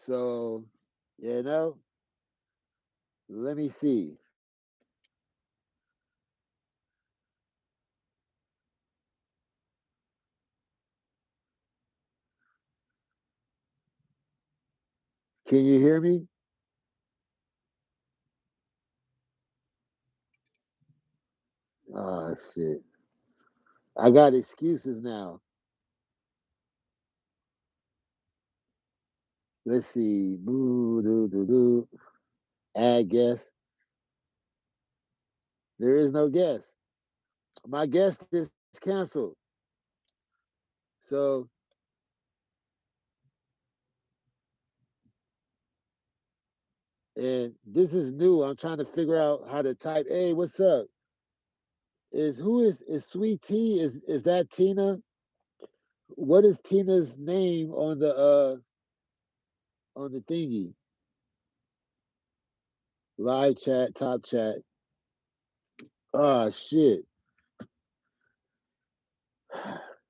So, you know, let me see. Can you hear me? Oh shit. I got excuses now. Let's see. Boo doo doo doo. Add guest. There is no guest. My guest is canceled. So, and this is new. I'm trying to figure out how to type. Hey, what's up? Is Sweet Tea? Is that Tina? What is Tina's name on the thingy? Live chat, top chat. Oh shit.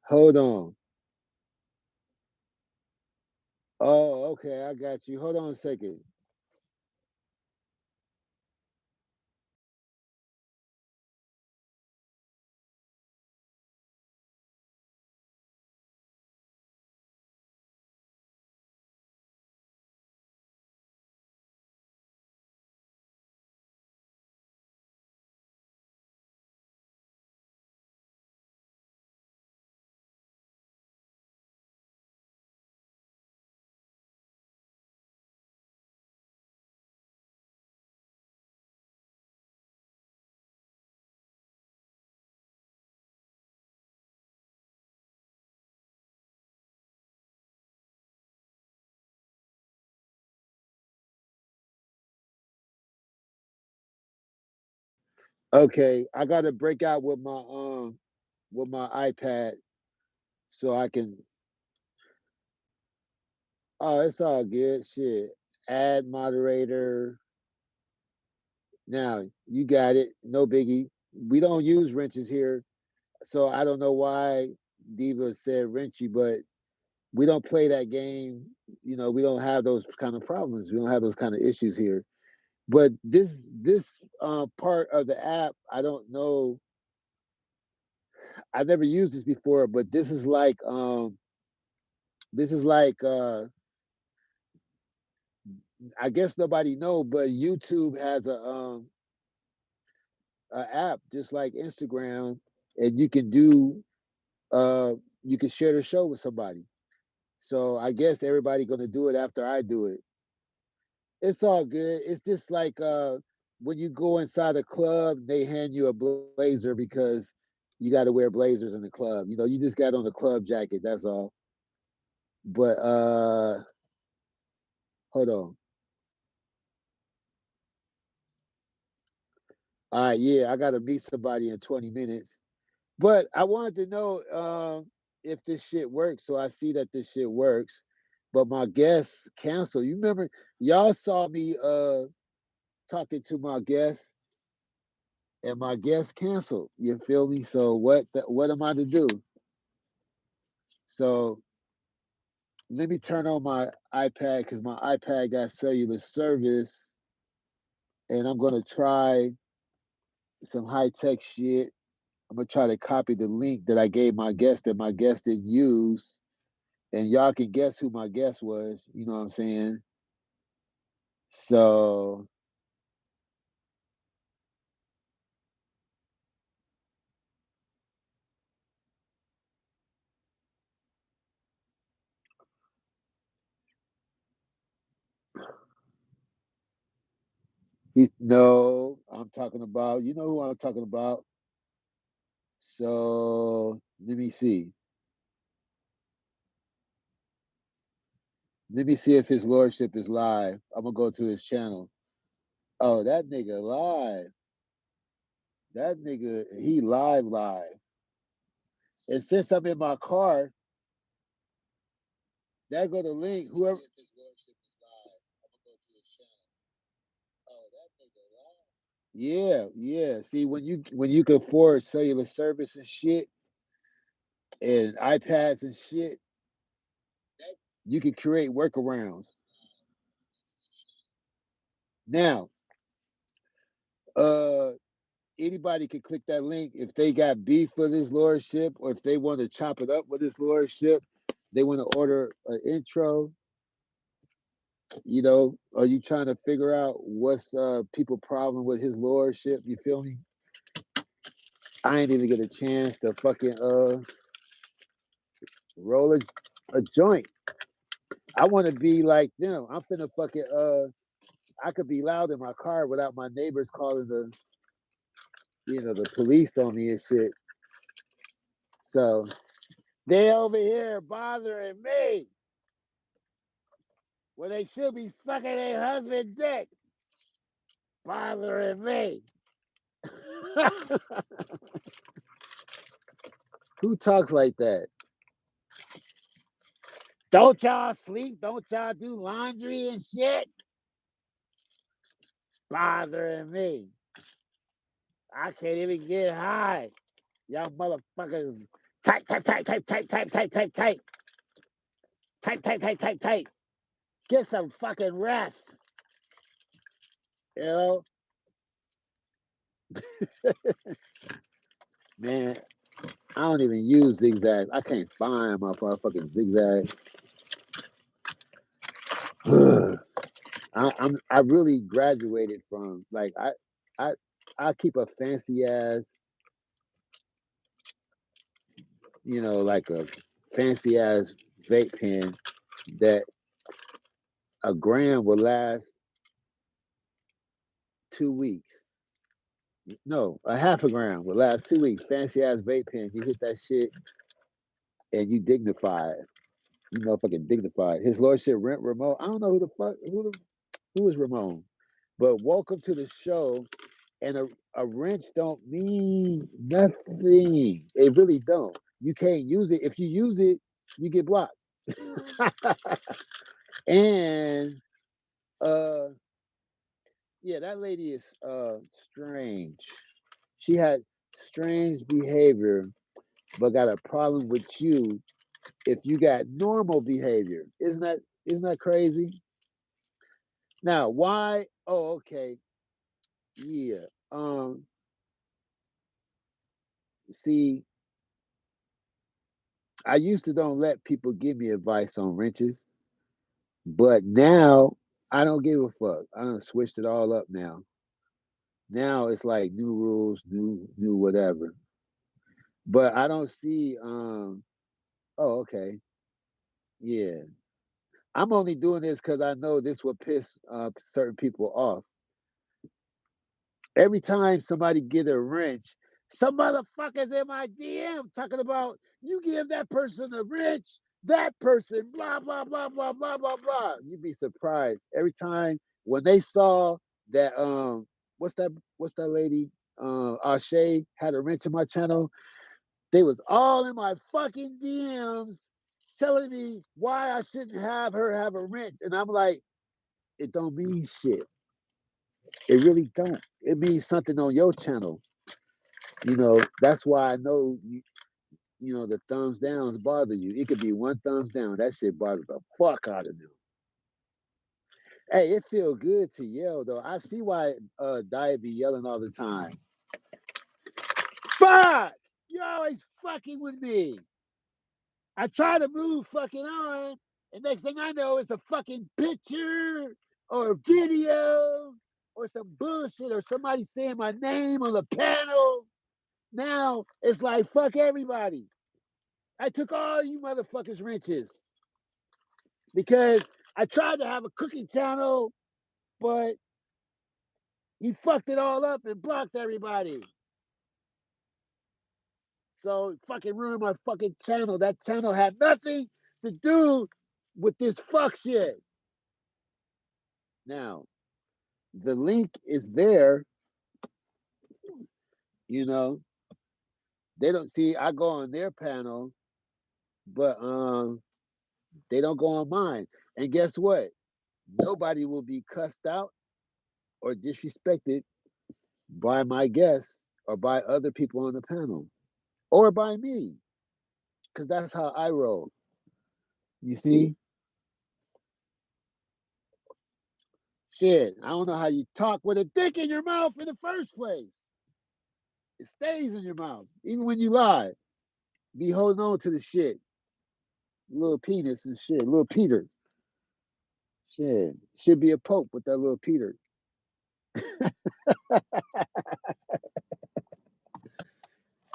Hold on. Oh, okay, I got you. Hold on a second. Okay, I gotta break out with my iPad so I can. Oh, it's all good. Shit. Add moderator. Now you got it. No biggie. We don't use wrenches here, so I don't know why Diva said wrenchy, but we don't play that game. You know, we don't have those kind of problems. We don't have those kind of issues here. But this part of the app, I don't know. I've never used this before, but this is like I guess nobody know, but YouTube has a app just like Instagram, and you can share the show with somebody. So I guess everybody gonna do it after I do it. It's all good. It's just like when you go inside a club, they hand you a blazer because you got to wear blazers in the club. You know, you just got on a club jacket. That's all. But hold on. All right, yeah, I got to meet somebody in 20 minutes. But I wanted to know if this shit works. So I see that this shit works. But my guest canceled. You remember, y'all saw me talking to my guest, and my guest canceled. You feel me? So what am I to do? So let me turn on my iPad because my iPad got cellular service, and I'm gonna try some high tech shit. I'm gonna try to copy the link that I gave my guest that my guest didn't use, and y'all can guess who my guest was. You know what I'm saying? So he's no, I'm talking about. You know who I'm talking about. So let me see. Let me see if his lordship is live. I'm gonna go to his channel. Oh, that nigga live. That nigga, he live. And since I'm in my car, that go the link. Whoever. Yeah, yeah. See, when you can afford cellular service and shit and iPads and shit, you can create workarounds. Now, anybody can click that link if they got beef for this lordship, or if they want to chop it up with this lordship, they want to order an intro. You know, are you trying to figure out what's people problem with his lordship? You feel me? I ain't even get a chance to fucking roll a joint. I want to be like them. I'm finna fucking I could be loud in my car without my neighbors calling the police on me and shit. So they over here bothering me when they should be sucking their husband dick. Bothering me. Who talks like that? Don't y'all sleep? Don't y'all do laundry and shit? Bothering me. I can't even get high. Y'all motherfuckers type, type, type, type, type, type, type, type, type. Type, type, type, type, type. Get some fucking rest. You know? Man, I don't even use zigzags. I can't find my fucking zigzags. I really graduated from like I keep a fancy ass, like a fancy ass vape pen that a gram will last 2 weeks. No, a half a gram will last 2 weeks. Fancy ass vape pen. You hit that shit and you dignified. You motherfucking dignified. His lordship Rent Ramon. I don't know who is Ramon, but welcome to the show. And a wrench don't mean nothing. It really don't. You can't use it. If you use it, you get blocked. And yeah, that lady is strange. She had strange behavior, but got a problem with you if you got normal behavior. Isn't that crazy? Now, why? Oh, okay. Yeah. See, I used to don't let people give me advice on wrenches, but now I don't give a fuck. I done switched it all up now. Now it's like new rules, new whatever. But I don't see oh, okay. Yeah. I'm only doing this because I know this will piss certain people off. Every time somebody get a wrench, some motherfuckers in my DM talking about you give that person a wrench, that person, blah, blah, blah, blah, blah, blah, blah. You'd be surprised. Every time when they saw that what's that lady? Ashe had a wrench in my channel, they was all in my fucking DMs telling me why I shouldn't have her have a wrench. And I'm like, it don't mean shit. It really don't. It means something on your channel. That's why I know the thumbs downs bother you. It could be one thumbs down. That shit bothers the fuck out of them. Hey, it feel good to yell though. I see why Dia be yelling all the time. Fuck! You always fucking with me. I try to move fucking on, and next thing I know, it's a fucking picture or a video or some bullshit or somebody saying my name on the panel. Now it's like fuck everybody. I took all you motherfuckers wrenches because I tried to have a cooking channel, but he fucked it all up and blocked everybody. So fucking ruined my fucking channel. That channel had nothing to do with this fuck shit. Now, the link is there, you know. They don't see I go on their panel, but they don't go on mine. And guess what? Nobody will be cussed out or disrespected by my guests or by other people on the panel or by me, because that's how I roll. You see? Shit, I don't know how you talk with a dick in your mouth in the first place. It stays in your mouth, even when you lie. Be holding on to the shit. Little penis and shit. Little Peter. Shit. Should be a pope with that little Peter.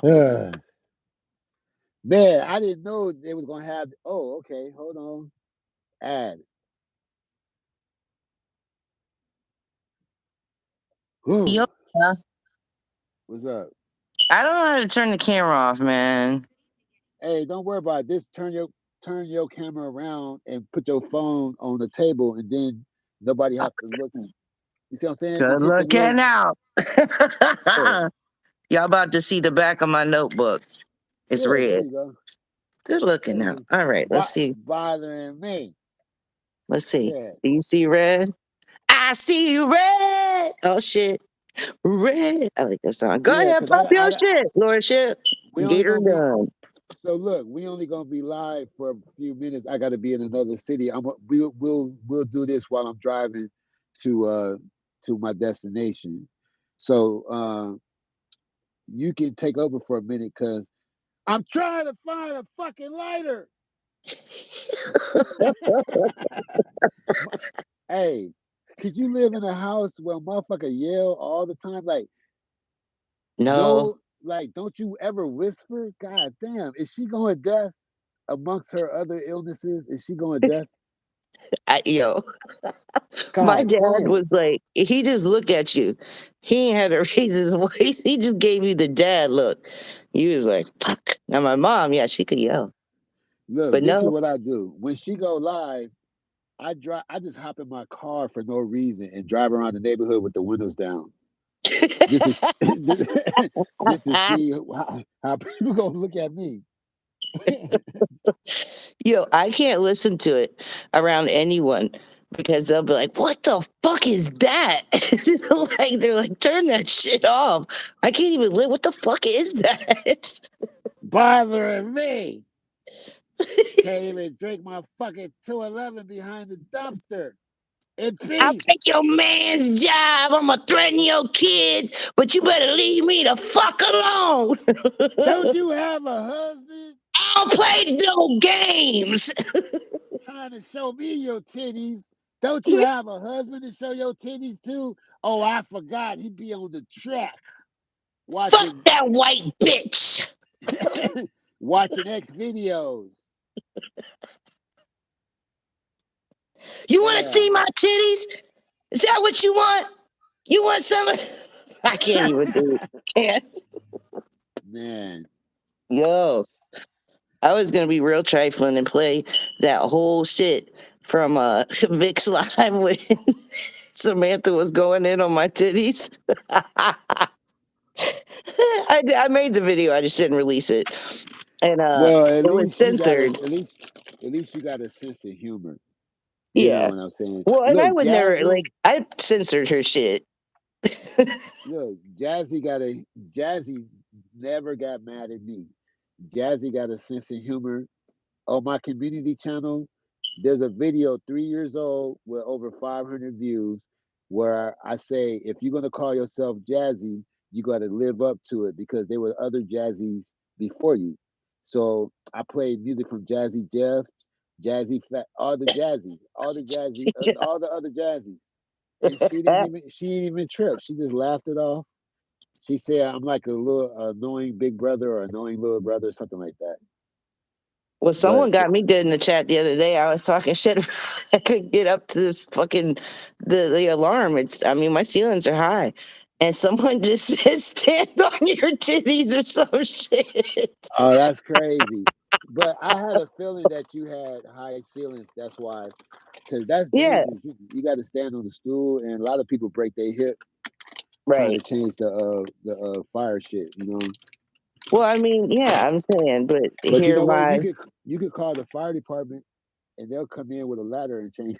Man, I didn't know they was gonna have. Oh, okay. Hold on. Add. Yo, Whew. What's up? I don't know how to turn the camera off, man. Hey, don't worry about this. Turn your camera around and put your phone on the table, and then nobody have to look. You see what I'm saying? Good Just hit the looking little. out. Yeah, Y'all about to see the back of my notebook. It's yeah. There red. you go. Good looking out. Hey, All right, let's see. bothering me. Let's see. Yeah, Do you see red? I see red. Oh shit. Red. I like that song. Go yeah. ahead, Cause pop your shit, Lordship. we only Gator gonna be. gun. So look, we only gonna be live for a few minutes. I got to be in another city. We'll do this while I'm driving to my destination. So you can take over for a minute because I'm trying to find a fucking lighter. Hey, could you live in a house where a motherfucker yell all the time? Like, No. no, like, don't you ever whisper? God damn, is she going deaf amongst her other illnesses? Is she going deaf? Yo, my God dad damn. was like, he just look at you. He ain't had to raise his voice. He just gave you the dad look. He was like, fuck. Now my mom, yeah, she could yell. Look, But this is no. what I do. When she go live, I just hop in my car for no reason and drive around the neighborhood with the windows down. This is this to see how people gonna look at me. Yo, I can't listen to it around anyone because they'll be like, what the fuck is that? Like, they're like, turn that shit off. I can't even live. What the fuck is that? Bothering me. Can't even drink my fucking 211 behind the dumpster in I'll peace. take your man's job. I'm gonna threaten your kids, but you better leave me the fuck alone. Don't you have a husband I don't play no games. trying to show me your titties? Don't you have a husband to show your titties to? Oh, I forgot. He be on the track Fuck watching that white bitch. watching X videos. You want to Yeah. see my titties? Is that what you want? You want some? I can't even do it. Can't. Man. Yo, I was gonna be real trifling and play that whole shit from Vic's live when Samantha was going in on my titties. I made the video, I just didn't release it, and Well, it was censored. at least you got a sense of humor. You know Yeah. what I'm saying? Well, and I Look, would never like. I censored her shit. Jazzy never got mad at me. Jazzy got a sense of humor. On my community channel, there's a video 3 years old with over 500 views where I say, if you're gonna call yourself Jazzy, you got to live up to it because there were other Jazzies before you. So I played music from Jazzy Jeff, Jazzy Fat, all the other Jazzies, and she didn't even trip. She just laughed it off. She said I'm like a little annoying big brother or annoying little brother or something like that. Well, someone But got me good in the chat the other day. I was talking shit. I couldn't get up to this fucking the alarm. It's I mean my ceilings are high, and someone just said stand on your titties or some shit. oh, that's crazy. But I had a feeling that you had high ceilings. That's why, because that's Yeah, dangerous. You got to stand on the stool, and a lot of people break their hip trying to right. change the fire shit. You know. Well, I mean, yeah, I'm saying, but But you here know what? my You could call the fire department, and they'll come in with a ladder and change.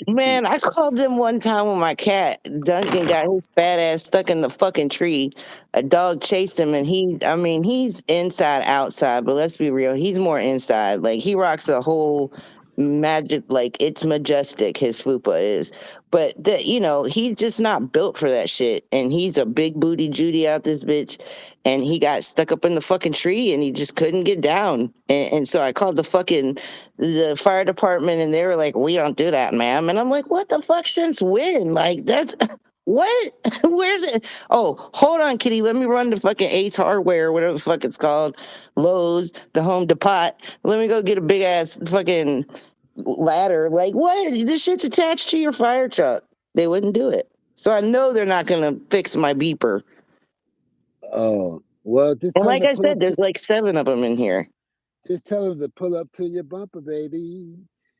man, I called them one time when my cat Duncan got his fat ass stuck in the fucking tree. A dog chased him, and I mean, he's inside outside, but let's be real, he's more inside. Like he rocks a whole magic, like it's majestic. His fupa is, but he's just not built for that shit. And he's a big booty Judy out this bitch, and he got stuck up in the fucking tree, and he just couldn't get down. And so I called the fire department, and they were like, "We don't do that, ma'am." And I'm like, "What the fuck? Since when? Like that's." What? Where's it? Oh, hold on, kitty. Let me run to fucking Ace Hardware, whatever the fuck it's called, Lowe's, the Home Depot. Let me go get a big ass fucking ladder. Like, what? This shit's attached to your fire truck. They wouldn't do it. So I know they're not gonna fix my beeper. Oh, well, just And tell them like to I pull said, up to. there's like 7 of them in here. Just tell them to pull up to your bumper, baby,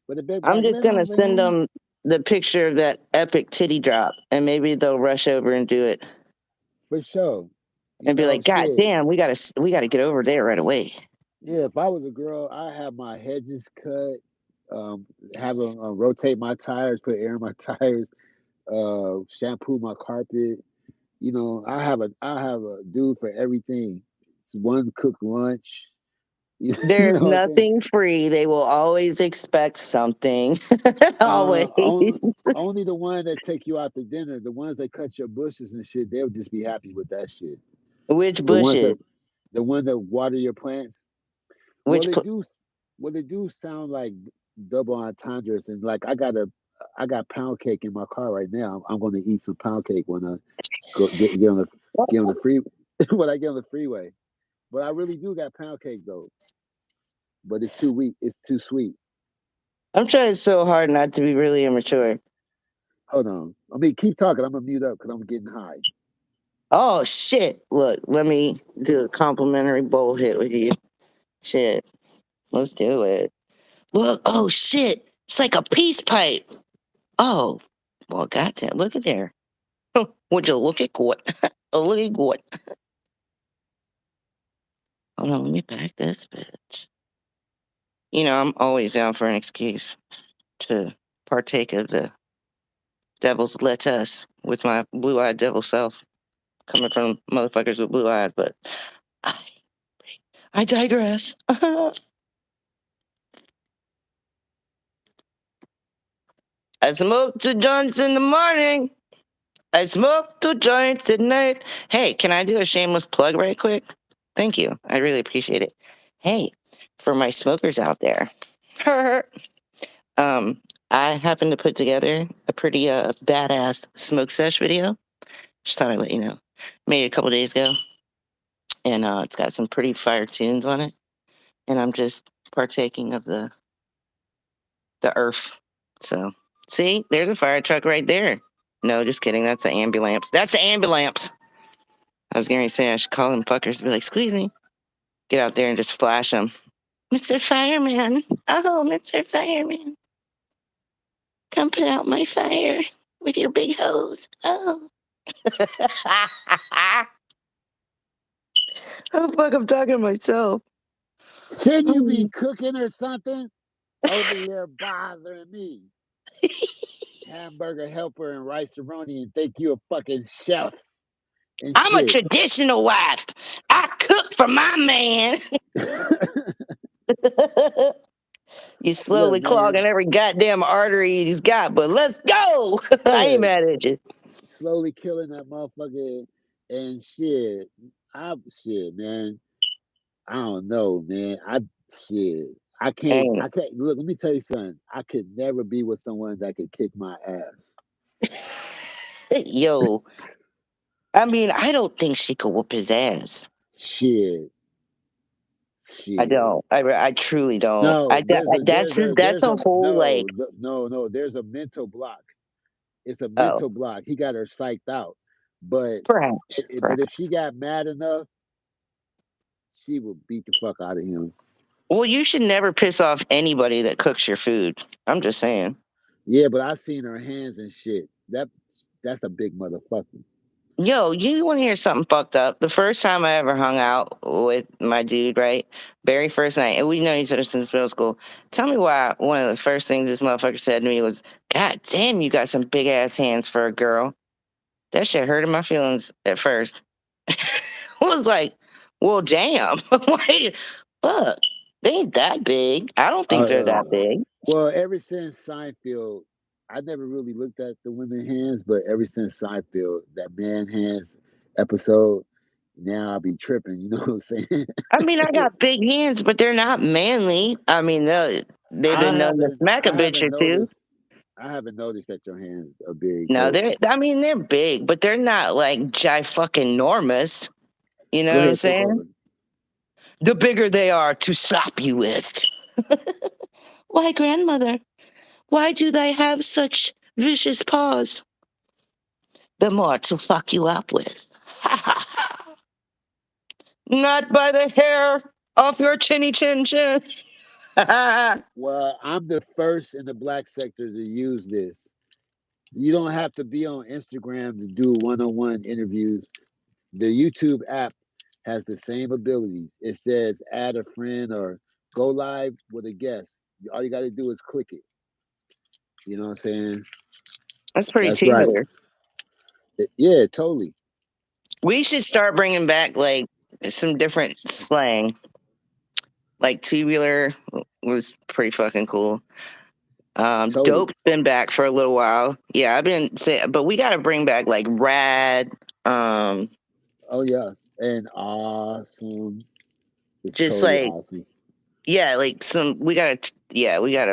with a big I'm black just lid gonna on, send baby. them the picture of that epic titty drop, and maybe they'll rush over and do it, For sure. and be like, "God Shit. damn, we gotta get over there right away." Yeah, if I was a girl, I have my hedges cut, have them rotate my tires, put air in my tires, shampoo my carpet. I have a dude for everything. It's one cook lunch. You There's know what I'm saying? nothing free. They will always expect something. Always. Only the one that take you out to dinner, the ones that cut your bushes and shit, they'll just be happy with that shit. Which The ones bushes? that the one that water your plants. Well, Which they do. Well, they do sound like double entendres, and like I got pound cake in my car right now. I'm going to eat some pound cake when I go get on the free when I get on the freeway. But I really do got pound cake though. But it's too weak. It's too sweet. I'm trying so hard not to be really immature. Hold on. I mean, keep talking. I'm gonna mute up because I'm getting high. Oh shit! Look, let me do a complimentary bullshit with you. Shit, let's do it. Look, oh shit! It's like a peace pipe. Oh, well, goddamn! Look at there. Would you look at what? Look at what? Hold on, let me back this bitch. I'm always down for an excuse to partake of the devil's lettuce with my blue-eyed devil self, coming from motherfuckers with blue eyes. But I, I digress. I smoke 2 joints in the morning. I smoke 2 joints at night. Hey, can I do a shameless plug right quick? Thank you. I really appreciate it. Hey, for my smokers out there, um, I happened to put together a pretty badass smoke sesh video. Just thought I'd let you know. Made it a couple days ago, and it's got some pretty fire tunes on it. And I'm just partaking of the earth. So, see, there's a fire truck right there. No, just kidding. That's the ambulance. That's the ambulance. I was going to say I should call them fuckers to be like, squeeze me. Get out there and just flash them. Mr. Fireman. Oh, Mr. Fireman. Come put out my fire with your big hose. Oh. Oh, fuck, I'm talking to myself. Shouldn't you be cooking or something? Over here bothering me. Hamburger helper and rice aroni and think you a fucking chef and I'm a shit. traditional wife. I cook for my man. You slowly Look, man, clogging every goddamn artery he's got, but let's go. I ain't yeah, mad at you. slowly killing that motherfucker and shit. Shit, man. I don't know, man. Shit. I can't. Ain't I can't. Look, let me tell you something. I could never be with someone that could kick my ass. it? Yo, I mean, I don't think she could whoop his ass. Shit. I Shit. don't. I truly don't. No, That's a whole like. no. There's a mental block. It's a Oh, mental block. He got her psyched out. But perhaps, but if she perhaps. got mad enough, she would beat the fuck out of him. Well, you should never piss off anybody that cooks your food. I'm just saying. Yeah, but I seen her hands and shit. That's a big motherfucker. Yo, you want to hear something fucked up? The first time I ever hung out with my dude, right? Very first night, and we know each other since middle school. Tell me why one of the first things this motherfucker said to me was, "God damn, you got some big ass hands for a girl." That shit hurted my feelings at first. I was like, well, damn. Like, fuck, they ain't that big. I don't think they're that Uh, big. Well, ever since Seinfeld, I never really looked at the women hands, but ever since Seinfeld, that man hands episode, now I'll be tripping. You know what I'm saying? I mean, I got big hands, but they're not manly. I mean, they've I been known to haven't, smack a I bitch haven't or two. noticed. I haven't noticed that your hands are big, No, but I mean, they're big, but they're not like fucking enormous. You know go what I'm ahead, take saying? over. The bigger they are to slap you with. Why, grandmother? Why do they have such vicious paws? The more to fuck you up with. Not by the hair of your chinny chin chin. Well, I'm the first in the black sector to use this. You don't have to be on Instagram to do one-on-one interviews. The YouTube app has the same abilities. It says add a friend or go live with a guest. All you got to do is click it. You know what I'm saying? That's pretty That's right. tubular. Yeah, totally. We should start bringing back like some different slang. Like tubular was pretty fucking cool. Totally. Dope's been back for a little while. Yeah, I've been saying, but we got to bring back like rad. Um, Oh, yeah. And awesome. It's just totally like awesome. yeah, like some. We gotta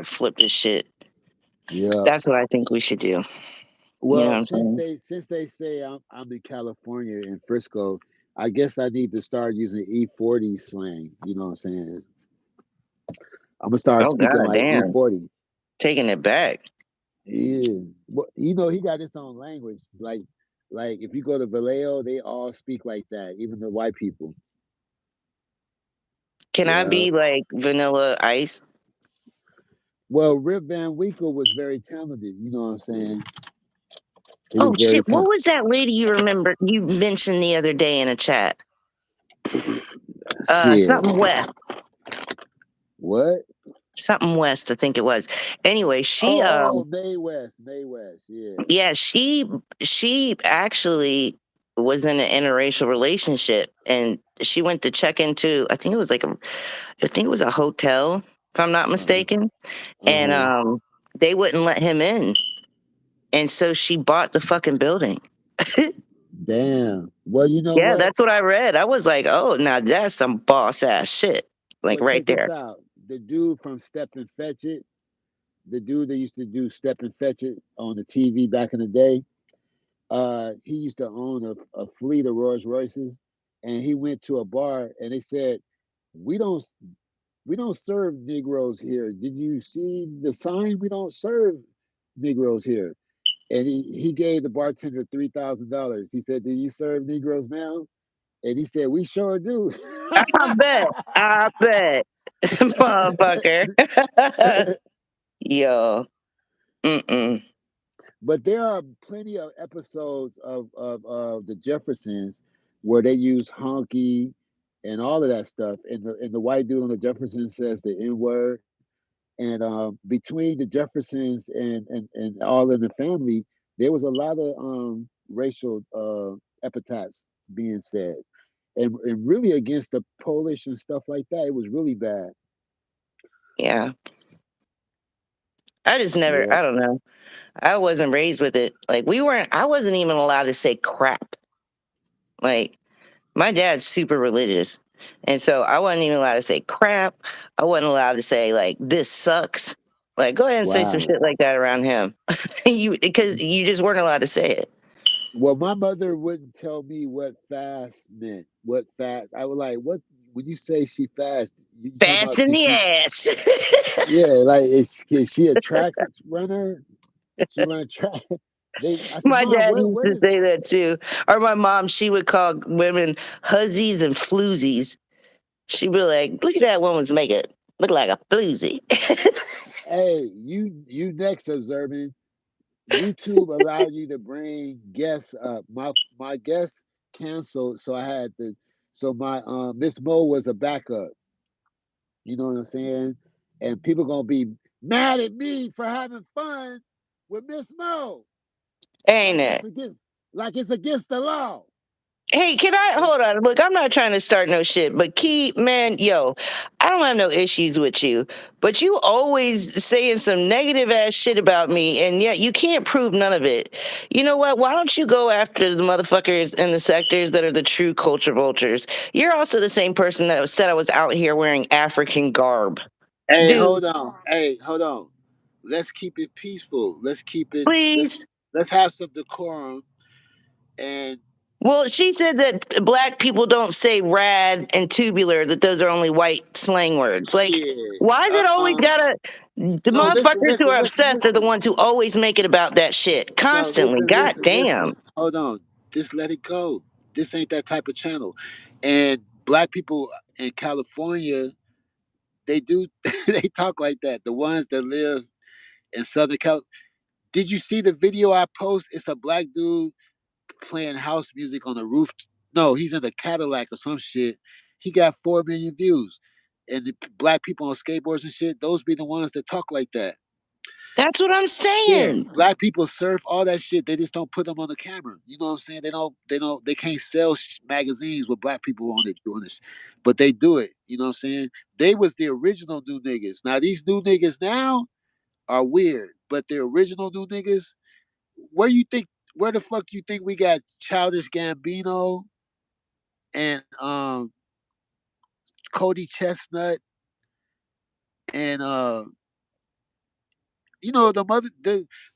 flip this shit. Yeah. That's what I think we should do. You know what Well, I'm saying? since they say I'm in California in Frisco, I guess I need to start using E40 slang. You know what I'm saying? I'm gonna start Oh speaking god like damn, E40. taking it back. Yeah, well, he got his own language. Like if you go to Vallejo, they all speak like that, even the white people. Can I Yeah. be like Vanilla Ice? Well, Rip Van Winkle was very talented. You know what I'm saying? He Oh was very shit! What talented. was that lady you remember you mentioned the other day in a chat? Shit. Something West. What? Something West, I think it was. Anyway, Oh, May West. May West. Yeah. yeah, she actually was in an interracial relationship, and she went to check into, I think it was a hotel, if I'm not Uh mistaken, and huh. they wouldn't let him in, and so she bought the fucking building. Damn. Well, you know Yeah, what? that's what I read. I was like, oh, now that's some boss ass shit, like Well, right check this there. out. The dude from Step and Fetch It, the dude that used to do Step and Fetch It on the TV back in the day, he used to own a fleet of Rolls Royces, and he went to a bar and they said, "We don't we don't serve Negroes here. Did you see the sign? We don't serve Negroes here." And he gave the bartender $3,000. He said, "Do you serve Negroes now?" And he said, "We sure do." I bet, motherfucker. Yo, mm-mm. But there are plenty of episodes of the Jeffersons where they use honky and all of that stuff. And the white dude on the Jeffersons says the N word. And between the Jeffersons and all in the family, there was a lot of racial epithets being said. And really against the Polish and stuff like that. It was really bad. Yeah, I just never. Yeah. I don't know. I wasn't raised with it. Like we weren't. I wasn't even allowed to say crap. Like my dad's super religious, and so I wasn't even allowed to say crap. I wasn't allowed to say like this sucks. Like go ahead and say some Wow. shit like that around him. Because you just weren't allowed to say it. Well, my mother wouldn't tell me what fast meant. What fast? I was like, what? When you say she fast, you talking Fast about in the ass. yeah, like is she a track runner? She run a track. I said, My Mom, dad used what to is? say that too. Or my mom, she would call women huzzies and floozies. She'd be like, look at that woman's makeup. Look like a floozy. Hey, you next observing. YouTube allowed you to bring guests up. My guests canceled, so I had to. So my Miss Mo was a backup. You know what I'm saying? And people gonna be mad at me for having fun with Miss Mo, Ain't like that's it? against, like it's against the law. Hey, can I hold on? Look, I'm not trying to start no shit, but Key, man, yo, I don't have no issues with you, but you always saying some negative ass shit about me, and yet you can't prove none of it. You know what? Why don't you go after the motherfuckers in the sectors that are the true culture vultures? You're also the same person that said I was out here wearing African garb. Hey, Dude, hold on. Hey, hold on. Let's keep it peaceful. Let's keep it. Let's please. let's have some decorum. And Well, she said that black people don't say rad and tubular, that those are only white slang words. Like, shit. why is it always gotta, the No, listen, motherfuckers who listen, are listen, obsessed are the listen. ones who always make it about that shit No, constantly. listen, God listen, damn. listen. Hold on. Just let it go. This ain't that type of channel. And black people in California, they do they talk like that. The ones that live in Southern Cal. Did you see the video I post? It's a black dude playing house music on the roof. No, he's in a Cadillac or some shit. He got 4 million views. And the black people on skateboards and shit, those be the ones that talk like that. That's what I'm Yeah, saying. black people surf all that shit. They just don't put them on the camera. You know what I'm saying? They don't. They don't. They can't sell magazines with black people on it doing this, but they do it. You know what I'm saying? They was the original new niggas. Now these new niggas now are weird, but the original new niggas. Where you think? Where the fuck you think we got Childish Gambino and Cody Chestnut and the mother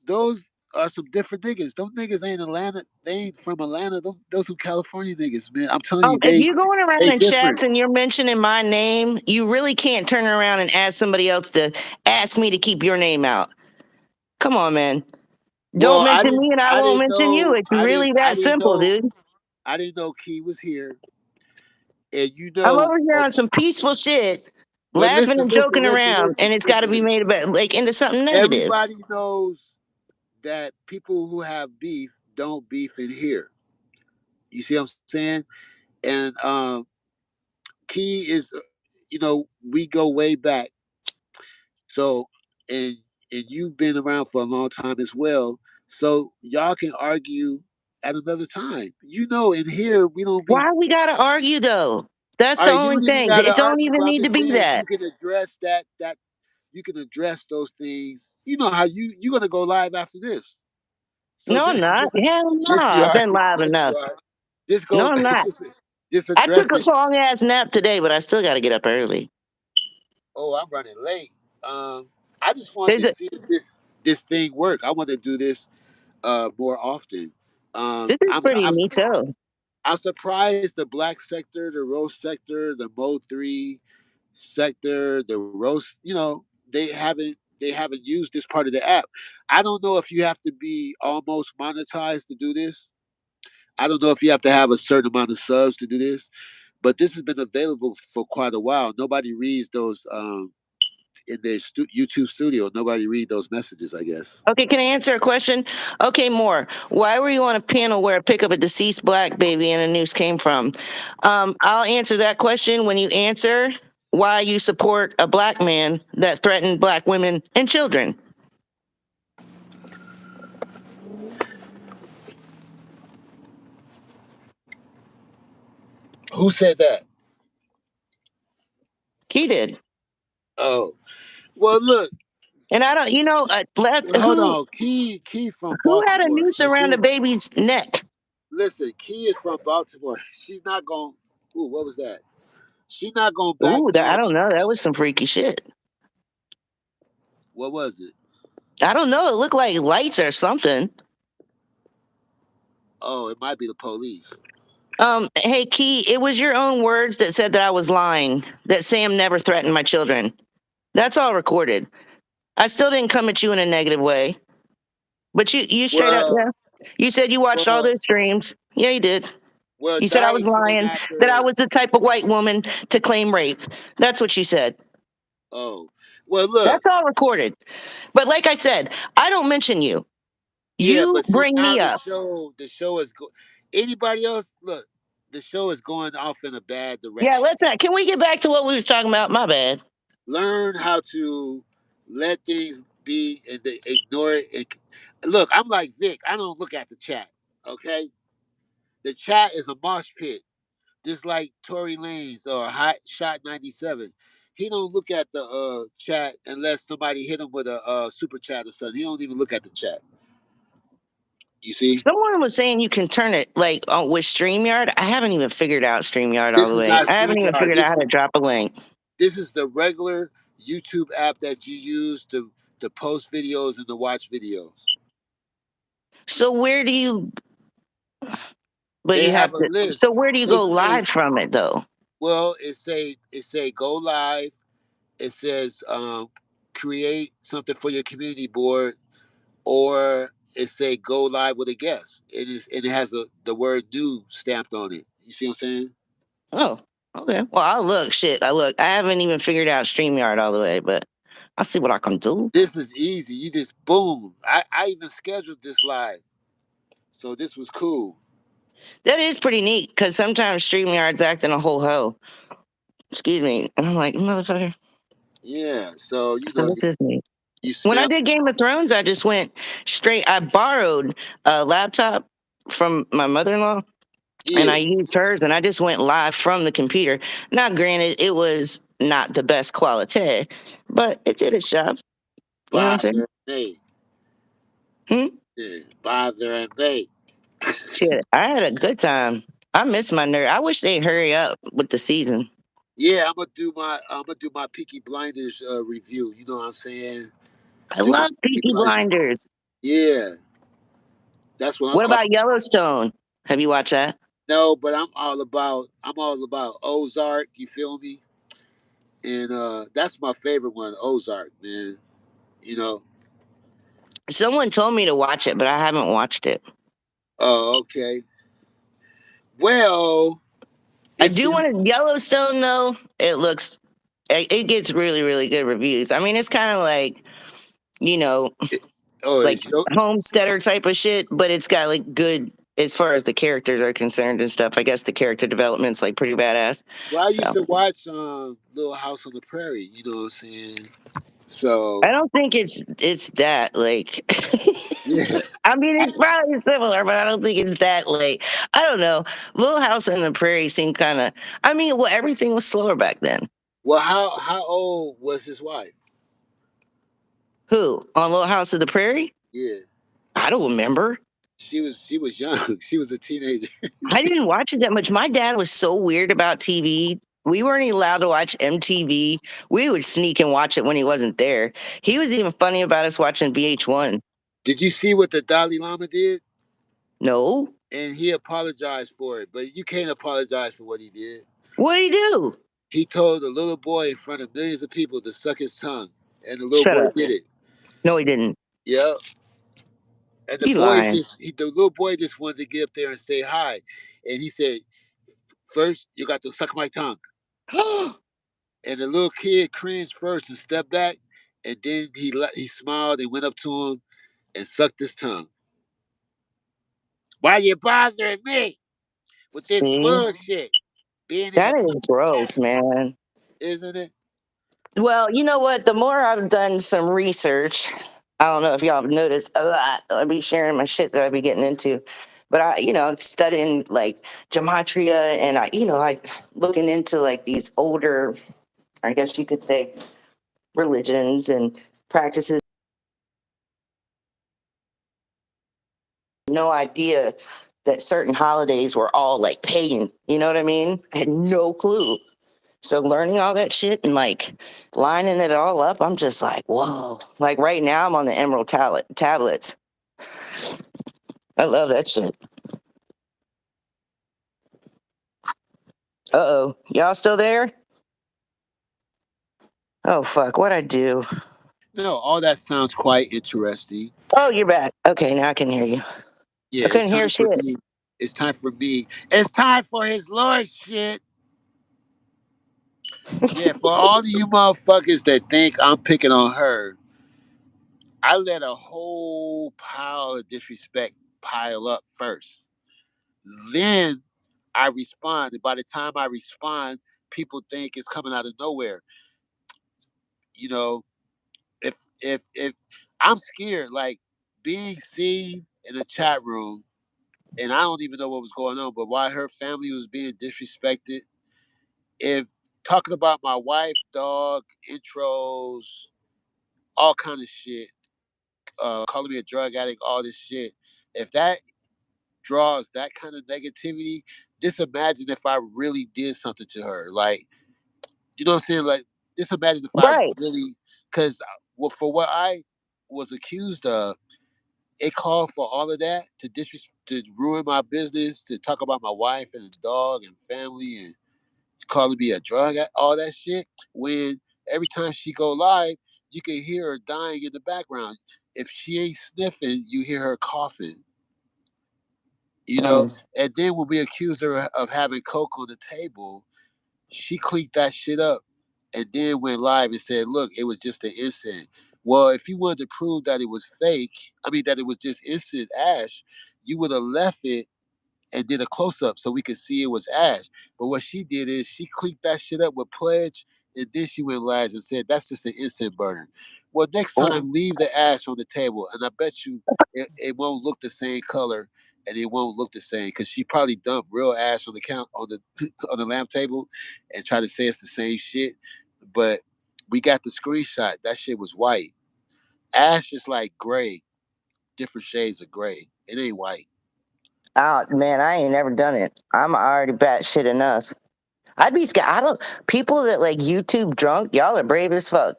those are some different niggas. Those niggas ain't Atlanta. They ain't from Atlanta. Those some California niggas, man. I'm telling you, If they you going around they in different. chats and you're mentioning my name, you really can't turn around and ask somebody else to ask me to keep your name out. Come on, man. Don't Well, mention me and I won't mention you. It's really that simple, dude. I didn't know Key was here, and I'm over here on some peaceful shit, but laughing listen, and listen, joking listen, around, listen, and it's got to be listen. made about like into something negative. Everybody knows that people who have beef don't beef in here. You see what I'm saying? And Key is, we go way back. So, and you've been around for a long time as well. So y'all can argue at another time. In here we don't be. Why we gotta argue though? That's All the right, you only don't even thing. gotta It don't argue, even but I'm need to just be saying that. you can address that you can address those things. You know how you're gonna go live after this. So No, I'm just not. just Hell no. yes you I've are. been live Yes you enough. are. Just No, go I'm not. just I took address a it. long ass nap today, but I still got to get up early. Oh, I'm running late. I just wanted There's to a, see if this thing work. I want to do this more often. this is pretty me too. I'm surprised the black sector, the roast sector, the Mo 3 sector, the roast, they haven't used this part of the app. I don't know if you have to be almost monetized to do this. I don't know if you have to have a certain amount of subs to do this, but this has been available for quite a while. Nobody reads those in their YouTube studio. Nobody read those messages, I guess. Okay, can I answer a question? Okay, more. Why were you on a panel where a pick up a deceased black baby and a noose came from? I'll answer that question when you answer why you support a black man that threatened black women and children. Who said that? He did. Oh, well, look. And I don't, Hold on. Key from who had a Baltimore. noose So around a she baby's neck? listen. Key is from Baltimore. She's not going. Ooh, what was that? She's not going to back Ooh, I down. don't know. That was some freaky shit. What was it? I don't know. It looked like lights or something. Oh, it might be the police. Hey, Key, it was your own words that said that I was lying, that Sam never threatened my children. That's all recorded. I still didn't come at you in a negative way. But you straight up, Well, yeah. You said you watched all well, those streams. Yeah, you did. well. You said I was Dice came lying, that I after. was the type of white woman to claim rape. That's what you said. Oh, well. Look. That's all recorded. But like I said, I don't mention you. Yeah, You but see bring now me up. the show is anybody else look. The show is going off in a bad Yeah, direction. let's not. Can we get back to what we was talking about? My bad. Learn how to let things be and ignore it. Look, I'm like Vic. I don't look at the chat. Okay, The chat is a mosh pit. Just like Tory Lanez or Hot Shot 97. He don't look at the chat unless somebody hit him with a super chat or something. He don't even look at the chat. You see? Someone was saying you can turn it like with StreamYard. I haven't even figured out StreamYard all This the is way. not I haven't even StreamYard. figured out how to drop a link. This is the regular YouTube app that you use to post videos and to watch videos. So where do you? But They you have have a to. list. So where do you They go say, live from it though? well, it say go live. It says create something for your community board, or it say go live with a guest. It is, and it has the word new stamped on it. You see what I'm saying? Oh, okay. Well, I'll look. Shit, I look. I haven't even figured out StreamYard all the way, but I'll see what I can do. This is easy. You just boom. I even scheduled this live, so this was cool. That is pretty neat because sometimes StreamYard's acting a whole hoe. Excuse me, and I'm like, motherfucker. Yeah. So So this is neat. you When I snap. did Game of Thrones, I just went straight. I borrowed a laptop from my mother-in-law, and I Yeah. used hers, and I just went live from the computer. Now, granted, it was not the best quality, but it did its job. You know what I'm saying? Bother me. Hmm? Yeah. Bother me. Shit, I had a good time. I miss my nerd. I wish they'd hurry up with the season. Yeah, I'm gonna do my Peaky Blinders review. You know what I'm saying? I Do my love Peaky Peaky Blinders. Blinders. Yeah, that's what I'm What calling. about Yellowstone? Have you watched that? No, but I'm all about Ozark. You feel me? And that's my favorite one, Ozark, man. You know. Someone told me to watch it, but I haven't watched it. Oh, okay. Well, I it's do been. want to Yellowstone though. It gets really really good reviews. I mean, it's kind of like you know Oh, like it's yo. homesteader type of shit, but it's got like good as far as the characters are concerned and stuff. I guess the character development's like pretty badass. Well, I used So to watch Little House on the Prairie. You know what I'm saying? I So don't think it's that like. yeah. I mean, it's probably similar, but I don't think it's that late. I don't know. Little House on the Prairie seemed kind of. I mean, well, everything was slower back then. Well, how old was his wife? Who on Little House of the Prairie? Yeah, I don't remember. she was young. She was a teenager. I didn't watch it that much. My dad was so weird about TV. We weren't allowed to watch MTV. We would sneak and watch it when he wasn't there. He was even funny about us watching VH1. Did you see what the Dalai Lama did? No, And he apologized for it, but you can't apologize for what he did. what'd he do? He told a little boy in front of millions of people to suck his tongue, and the little Shut boy up. did it. No, he didn't. Yeah, and You lying. the little boy just wanted to get up there and say hi, and he said, "First, you got to suck my tongue." And the little kid cringed first and stepped back, and then he smiled and went up to him and sucked his tongue. Why you bothering me with this See, bullshit? Being in a that is gross, podcast, man. isn't it? Well, you know what? The more I've done some research, I don't know if y'all have noticed a lot. I'll be sharing my shit that I be getting into. But I'm studying like gematria and I looking into like these older, I guess you could say, religions and practices. No idea that certain holidays were all like pagan. You know what I mean? I had no clue. So learning all that shit and like lining it all up, I'm just like, whoa. Like right now, I'm on the Emerald tablets. I love that shit. Uh-oh. Y'all still there? Oh, fuck. What'd I do? No, all that sounds quite interesting. Oh, you're back. Okay, now I can hear you. Yeah, I couldn't hear shit. It's time for me. It's time for his lordship. Yeah, for all of you motherfuckers that think I'm picking on her, I let a whole pile of disrespect pile up first. Then I respond. And by the time I respond, people think it's coming out of nowhere. You know, if I'm scared, like being seen in a chat room and I don't even know what was going on. But while her family was being disrespected, if talking about my wife, dog, intros, all kind of shit, calling me a drug addict, all this shit. If that draws that kind of negativity, just imagine if I really did something to her. Like, you know what I'm saying? Like, just imagine if I Right. really, because well, for what I was accused of, it called for all of that to ruin my business, to talk about my wife and dog and family and calling me a all that shit. When every time she go live, you can hear her dying in the background. If she ain't sniffing, you hear her coughing. You know, Mm. and then when we accused her of having coke on the table, she cleaned that shit up and then went live and said, "Look, it was just an incident." Well, if you wanted to prove that it was fake, I mean that it was just instant ash, you would have left it and did a close up so we could see it was ash. But what she did is she clicked that shit up with pledge, and then she went live and said that's just an instant burner. Well, next Mm. time leave the ash on the table, and I bet you it won't look the same color, and it won't look the same because she probably dumped real ash on the count on the on the lamp table, and tried to say it's the same shit. But we got the screenshot. That shit was white. Ash is like gray, different shades of gray. It ain't white. Oh man, I ain't never done it. I'm already batshit enough. I'd be scared. I don't. People that like YouTube drunk, y'all are brave as fuck.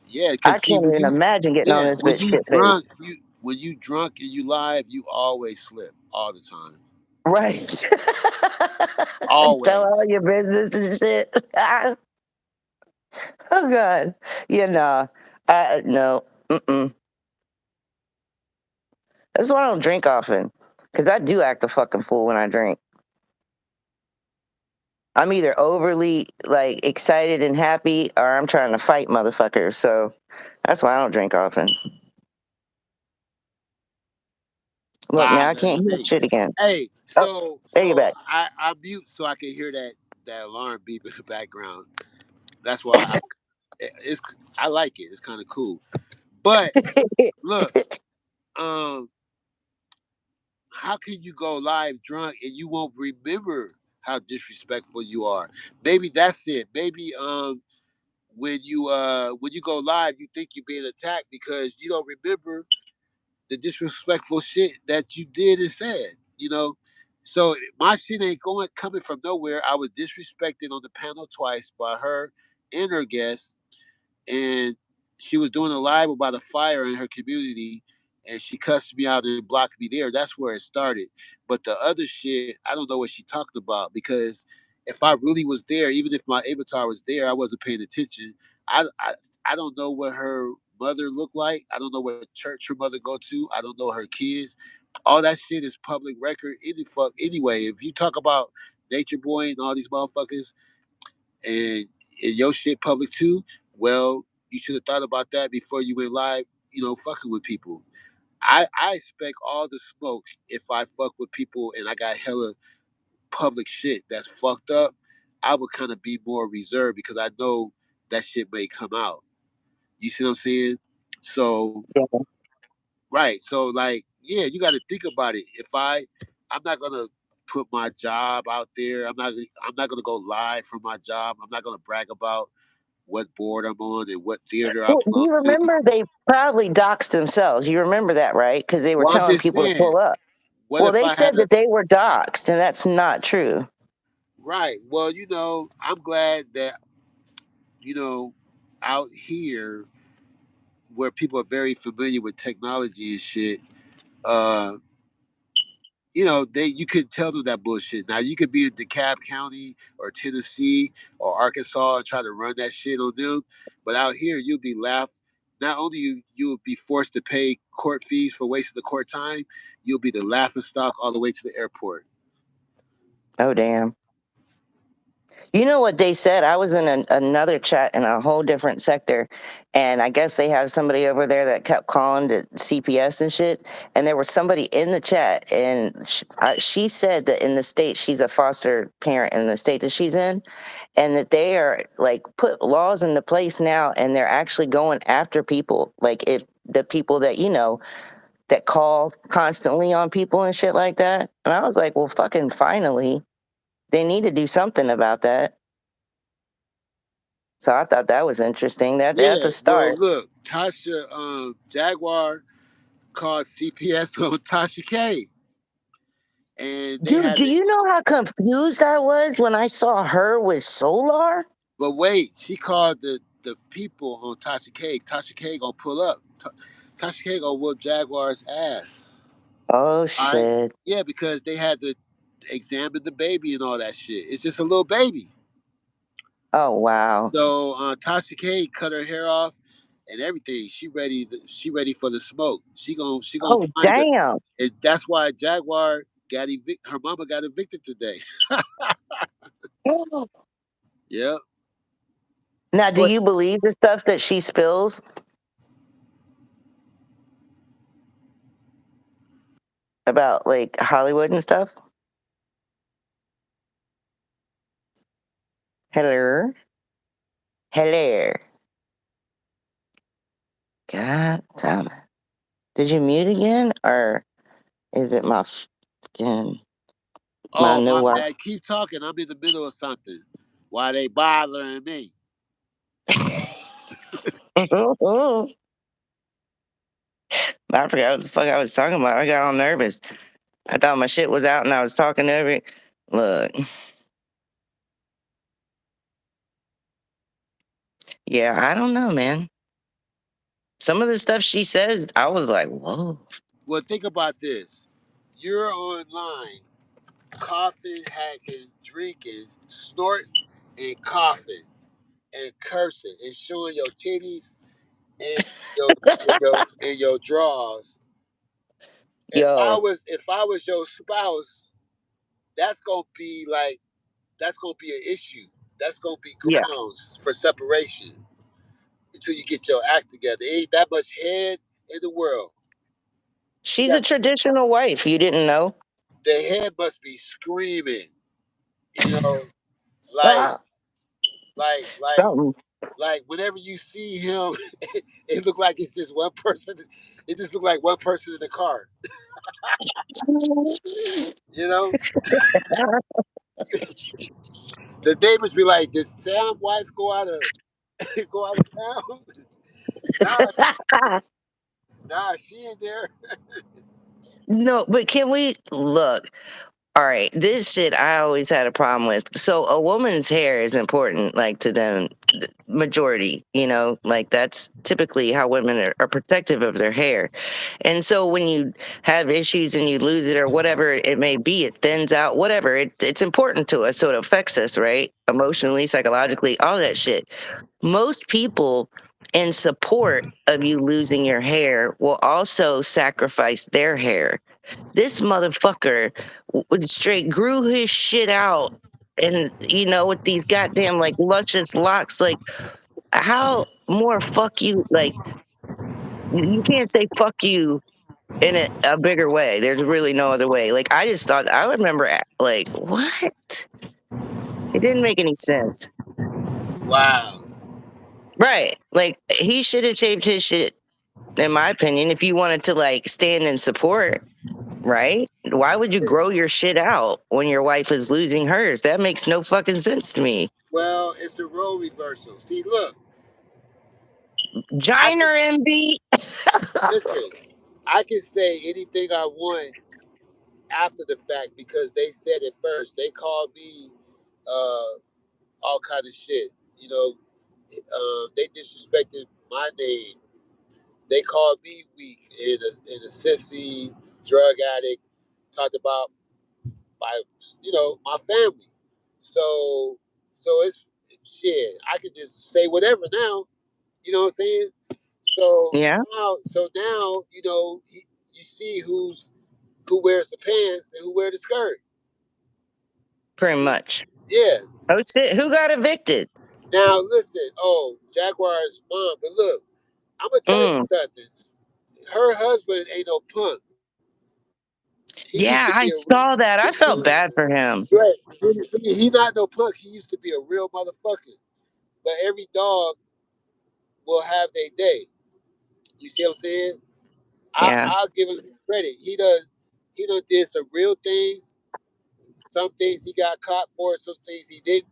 Yeah, I because see, can't even imagine getting on this when bitch you shit face. drunk, when you drunk and you live, you always slip all the time, Right. Tell all always. your business and shit. Oh god. Yeah, nah. No. Mm-mm. That's why I don't drink often. Cause I do act a fucking fool when I drink. I'm either overly like excited and happy, or I'm trying to fight motherfuckers. So that's why I don't drink often. Look, now Nah, I nah, can't you hear ain't. shit again. Hey, Oh, there you back. I mute so I can hear that alarm beep in the background. That's why it's I like it. It's kind of cool. But look, um, how can you go live drunk and you won't remember how disrespectful you are? Maybe that's it. Maybe when you go live, you think you're being attacked because you don't remember the disrespectful shit that you did and said. You know, so my shit ain't going coming from nowhere. I was disrespected on the panel twice by her and her guest, and she was doing a live about a fire in her community, and she cussed me out and blocked me there. That's where it started. But the other shit, I don't know what she talked about because if I really was there, even if my avatar was there, I wasn't paying attention. I don't know what her mother looked like. I don't know what church her mother go to. I don't know her kids. All that shit is public record. Anyway. If you talk about Nature Boy and all these motherfuckers, and your shit public too, well, you should have thought about that before you went live, fucking with people. I expect all the smoke if I fuck with people and I got hella public shit that's fucked up. I would kind of be more reserved because I know that shit may come out. You see what I'm saying? So Yeah. right. So like, yeah, you got to think about it. I'm not gonna put my job out there. I'm not gonna go live from my job. I'm not gonna brag about what board I'm on and what theater I Well, do belong you to. remember they proudly doxed themselves? You remember that, right? Because they were Well, I'm telling just people to saying, pull up. what Well, if they I had said a that they were doxed, and that's not true. right? Well, I'm glad that you know out here where people are very familiar with technology and shit. Uh, they you could tell them that bullshit. Now you could be in DeKalb County or Tennessee or Arkansas and try to run that shit on them, but out here you'll be laughed. Not only you'll be forced to pay court fees for wasting the court time, you'll be the laughing stock all the way to the airport. Oh, damn. You know what they said? I was in another chat in a whole different sector, and I guess they have somebody over there that kept calling to CPS and shit. And there was somebody in the chat, and she said that in the state, she's a foster parent in the state that she's in, and that they are like put laws into place now, and they're actually going after people. Like if the people that that call constantly on people and shit like that. And I was like, well, fucking finally, they need to do something about that. So I thought that was interesting. That's Yeah, a well, start. look, Tasha Jaguar called CPS on Tasha K, and they Dude, had do to. you know how confused I was when I saw her with Solar? But wait, she called the people on Tasha K. Tasha K gonna pull up. Tasha K gonna whoop Jaguar's ass. Oh All right. shit. Yeah, because they had to examine the baby and all that shit. It's just a little baby. Oh wow. So Tasha K cut her hair off and everything. She ready for the smoke. She gonna Oh find her. damn. And that's why Jaguar got evicted. Her mama got evicted today. Yeah. Now, do But you believe the stuff that she spills about like Hollywood and stuff? Hello? Hello. God damn it. Did you mute again? Or is it my fucking my oh new my one? bad. Keep talking. I'm in the middle of something. Why they bothering me? I forgot what the fuck I was talking about. I got all nervous. I thought my shit was out and I was talking over it. Look, yeah, I don't know, man. Some of the stuff she says, I was like, whoa. Well, think about this. You're online, coughing, hacking, drinking, snorting, and coughing, and cursing, and showing your titties and your drawers. Yo, If I was your spouse, that's gonna be like that's gonna be an issue. That's gonna be yeah. grounds for separation until you get your act together. Ain't that much head in the world. You She's a got traditional wife. You didn't know? the head must be screaming. You know, like Ah, like like something. like whenever you see him, it look like it's just one person. It just look like one person in the car. You know, the neighbors be like, "Did Sam wife go out of go out of town?" nah, nah, she in there. No, but can we look? All right, this shit I always had a problem with. So a woman's hair is important, like to them, majority, like that's typically how women are protective of their hair. And so when you have issues and you lose it or whatever it may be, it thins out, whatever, it's important to us. So it affects us, right? Emotionally, psychologically, all that shit. Most people in support of you losing your hair will also sacrifice their hair. This motherfucker straight grew his shit out and with these goddamn like luscious locks, like how more fuck you, like you can't say fuck you in a bigger way. There's really no other way. Like I just thought, I remember like what, it didn't make any sense. Wow. Right, like he should have shaved his shit, in my opinion, if you wanted to like stand in support. Right? Why would you grow your shit out when your wife is losing hers? That makes no fucking sense to me. Well, it's a role reversal. See, look, I can Giner MB. listen. I can say anything I want after the fact because they said it first. They called me all kind of shit. You know, they disrespected my name. They called me weak and a sissy, drug addict. Talked about my, my family. So, so it's shit. I can just say whatever now. You know what I'm saying? So Yeah, now, you see who wears the pants and who wears the skirt. You pretty see? much. Yeah. Oh shit, who got evicted? Now listen. Oh, Jaguar's mom. But look, I'm gonna tell you Mm. something. Her husband ain't no punk. He used Yeah, to I be saw that. I felt bad for him. right. He not no punk. He used to be a real motherfucker. But every dog will have their day. You see what I'm saying? Yeah. I'll give him credit. He done did some real things. Some things he got caught for, some things he didn't.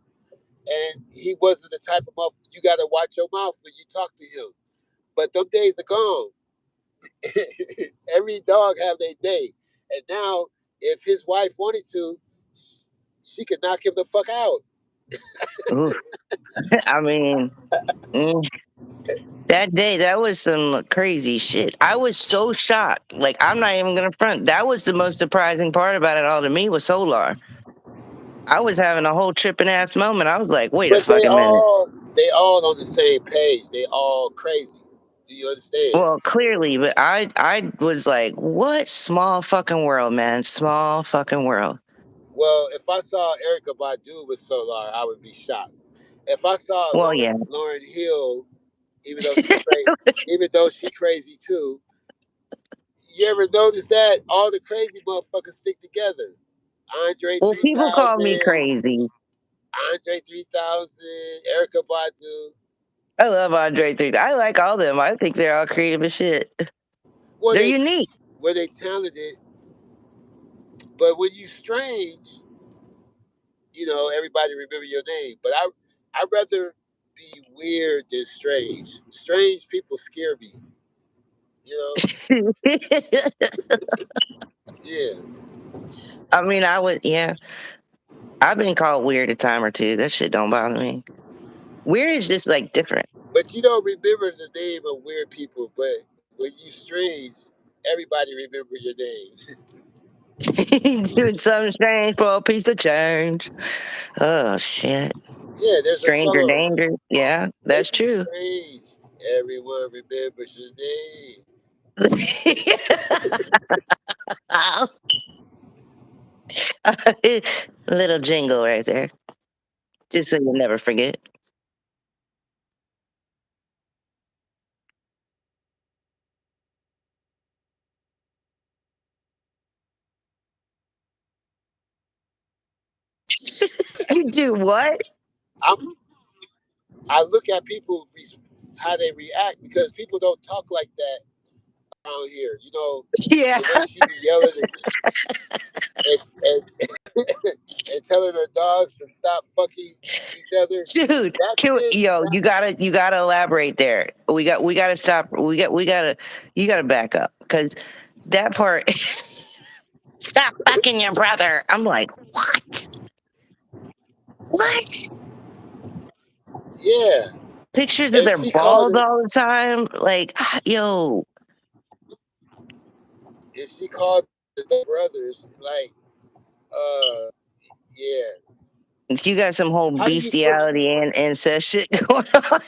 And he wasn't the type of motherfucker you gotta watch your mouth when you talk to him. But them days are gone. Every dog have their day. And now if his wife wanted to, she could knock him the fuck out. Ooh. I mean, mm, that day, that was some crazy shit. I was so shocked. Like, I'm not even gonna front. That was the most surprising part about it all to me was Solar. I was having a whole tripping ass moment. I was like, wait a But fucking minute. they all on the same page. They all crazy. Do you understand? Well, clearly, but I was like, what small fucking world, man? Small fucking world. Well, if I saw Erica Badu with Solar, I would be shocked. If I saw Well, yeah. Lauren Hill, even though she crazy, even though she crazy too, you ever notice that all the crazy motherfuckers stick together? Andre Well, people call me 3000, crazy. Andre 3000, Erica Badu. I love Andre 3. I like all them. I think they're all creative as shit. Well, They're unique. they talented, but when you strange, everybody remember your name. But I rather be weird than strange. Strange people scare me. You know? Yeah. I mean, I would, yeah. I've been called weird a time or two. That shit don't bother me. Weird is just like different. But you don't remember the name of weird people. But when you strange, everybody remember your name. Doing something strange for a piece of change. Oh, shit. Yeah, there's a Stranger song. danger. Yeah, When that's you true. strange, everyone remembers your name. Little jingle right there. Just so you never forget. You do what? I'm, I look at people, how they react, because people don't talk like that around here. Yeah. The way she be yelling and and telling her dogs to stop fucking each other. Dude, That shit. yo, you gotta elaborate there. We gotta stop. We gotta you gotta back up because that part. Stop fucking your brother. I'm like, what? What? Yeah, Pictures of and their she called balls it, all the time. Like, yo, and she called the brothers like, uh, yeah. you got some whole How do you feel? bestiality and incest shit going on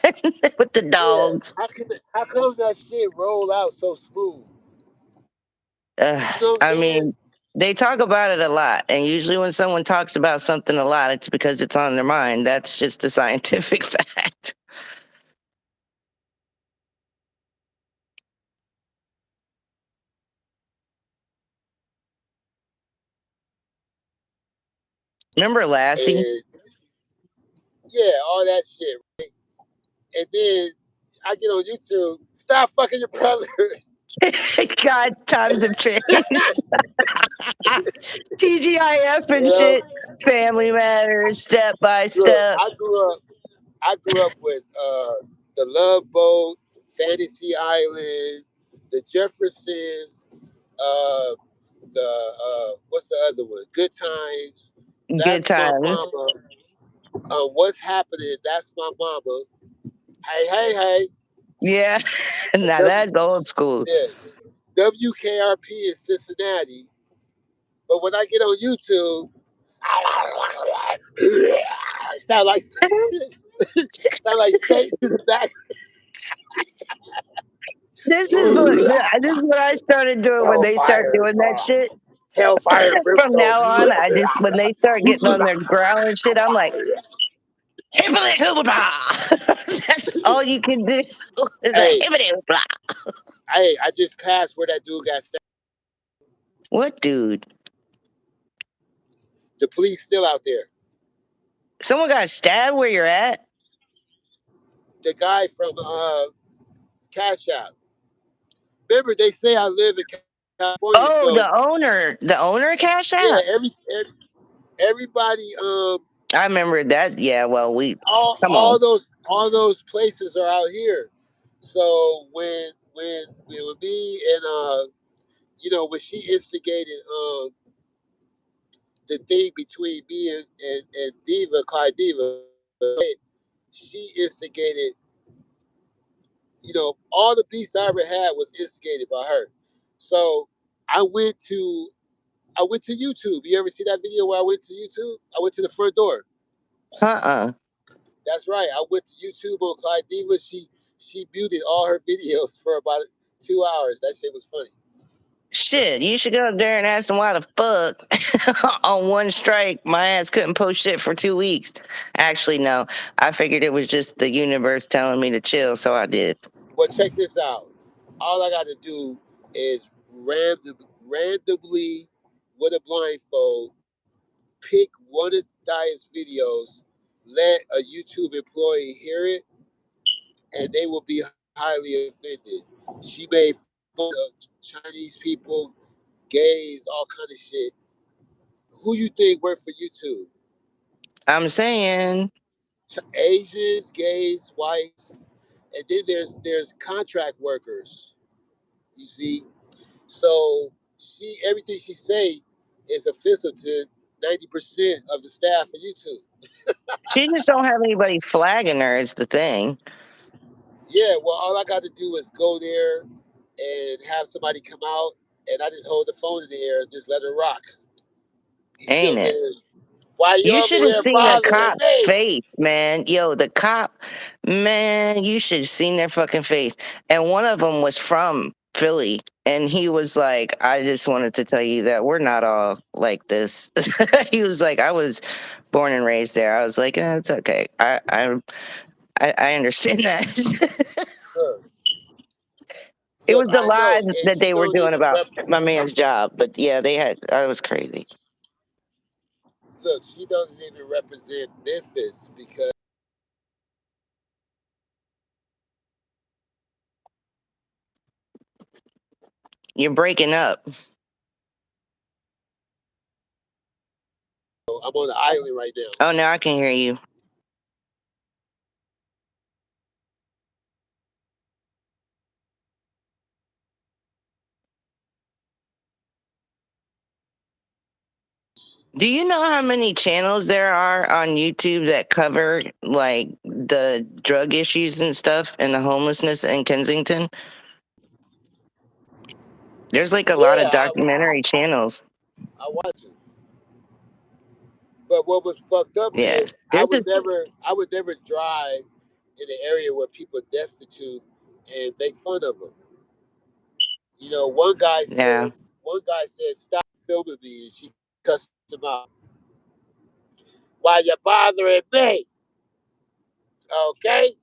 with the Yeah, dogs. how come that shit roll out so smooth? You know what I'm I saying? mean, they talk about it a lot, and usually when someone talks about something a lot, it's because it's on their mind. That's just a scientific fact. Remember Lassie? And yeah, all that shit. And then I get on YouTube. Stop fucking your brother. God, times have changed. TGIF You and know, shit. Family Matters, Step by look, Step. I grew up with the Love Boat, Fantasy Island, the Jeffersons, uh, the what's the other one? Good Times. Good That's my times. mama. What's happening? That's my mama. Hey, hey, hey. Yeah. Now W, that's old school. yeah, WKRP in Cincinnati. But when I get on YouTube, sound like sound like Satan in the back. This is what I started doing when they start Hellfire, doing that shit. hellfire, and From brimstone. now on, I just when they start getting on their growl and shit, I'm like, hibbity hibbity. That's all you can do is a Hey, hibbity blah. I just passed where that dude got stabbed. What dude? The police still out there. Someone got stabbed where you're at? The guy from Cash App. remember they say I live in California, Oh, so the owner Cash yeah, App. everybody I remember that. Yeah, well, we come on. all those places are out here. So when me and when she instigated the thing between me and Diva, Clyde Diva, she instigated, all the beefs I ever had was instigated by her. So I went to I went to YouTube. You ever see that video where I went to YouTube? I went to the front door. Uh-uh. That's right. I went to YouTube on Clyde Diva. She muted all her videos for about 2 hours. That shit was funny. Shit, you should go up there and ask them why the fuck on one strike my ass couldn't post shit for 2 weeks. Actually, no. I figured it was just the universe telling me to chill, so I did. Well, check this out. All I got to do is randomly with a blindfold pick one of Dia's videos, let a YouTube employee hear it, and they will be highly offended. She made fun of Chinese people, gays, all kind of shit. Who you think work for YouTube? I'm saying, Asians, gays, whites, and then there's contract workers. You see, so everything she say is offensive to 90% of the staff of YouTube. she just don't have anybody flagging her is the thing. Yeah, well, all I got to do is go there and have somebody come out, and I just hold the phone in the air and just let her rock. You see what I'm Ain't it? saying? Why you You over should have here seen a bothering cop's me? face, man. Yo, the cop, man, you should have seen their fucking face. And one of them was from Philly. And he was like, I just wanted to tell you that we're not all like this. He was like, I was born and raised there. I was like, it's okay. I understand that. Look, It look, was the I lies know, and that she they were don't doing even about my man's job. But yeah, I was crazy. look. She doesn't even represent Memphis because You're breaking up. I'm on the island right now. Oh, now I can hear you. Do you know how many channels there are on YouTube that cover like the drug issues and stuff and the homelessness in Kensington? There's like a lot Yeah, of documentary channels. I watch it. But what was fucked up Yeah. is There's this I would never drive in the area where people are destitute and make fun of them. One guy yeah. said, "Stop filming me," and she cussed him out. Why you bothering me? Okay.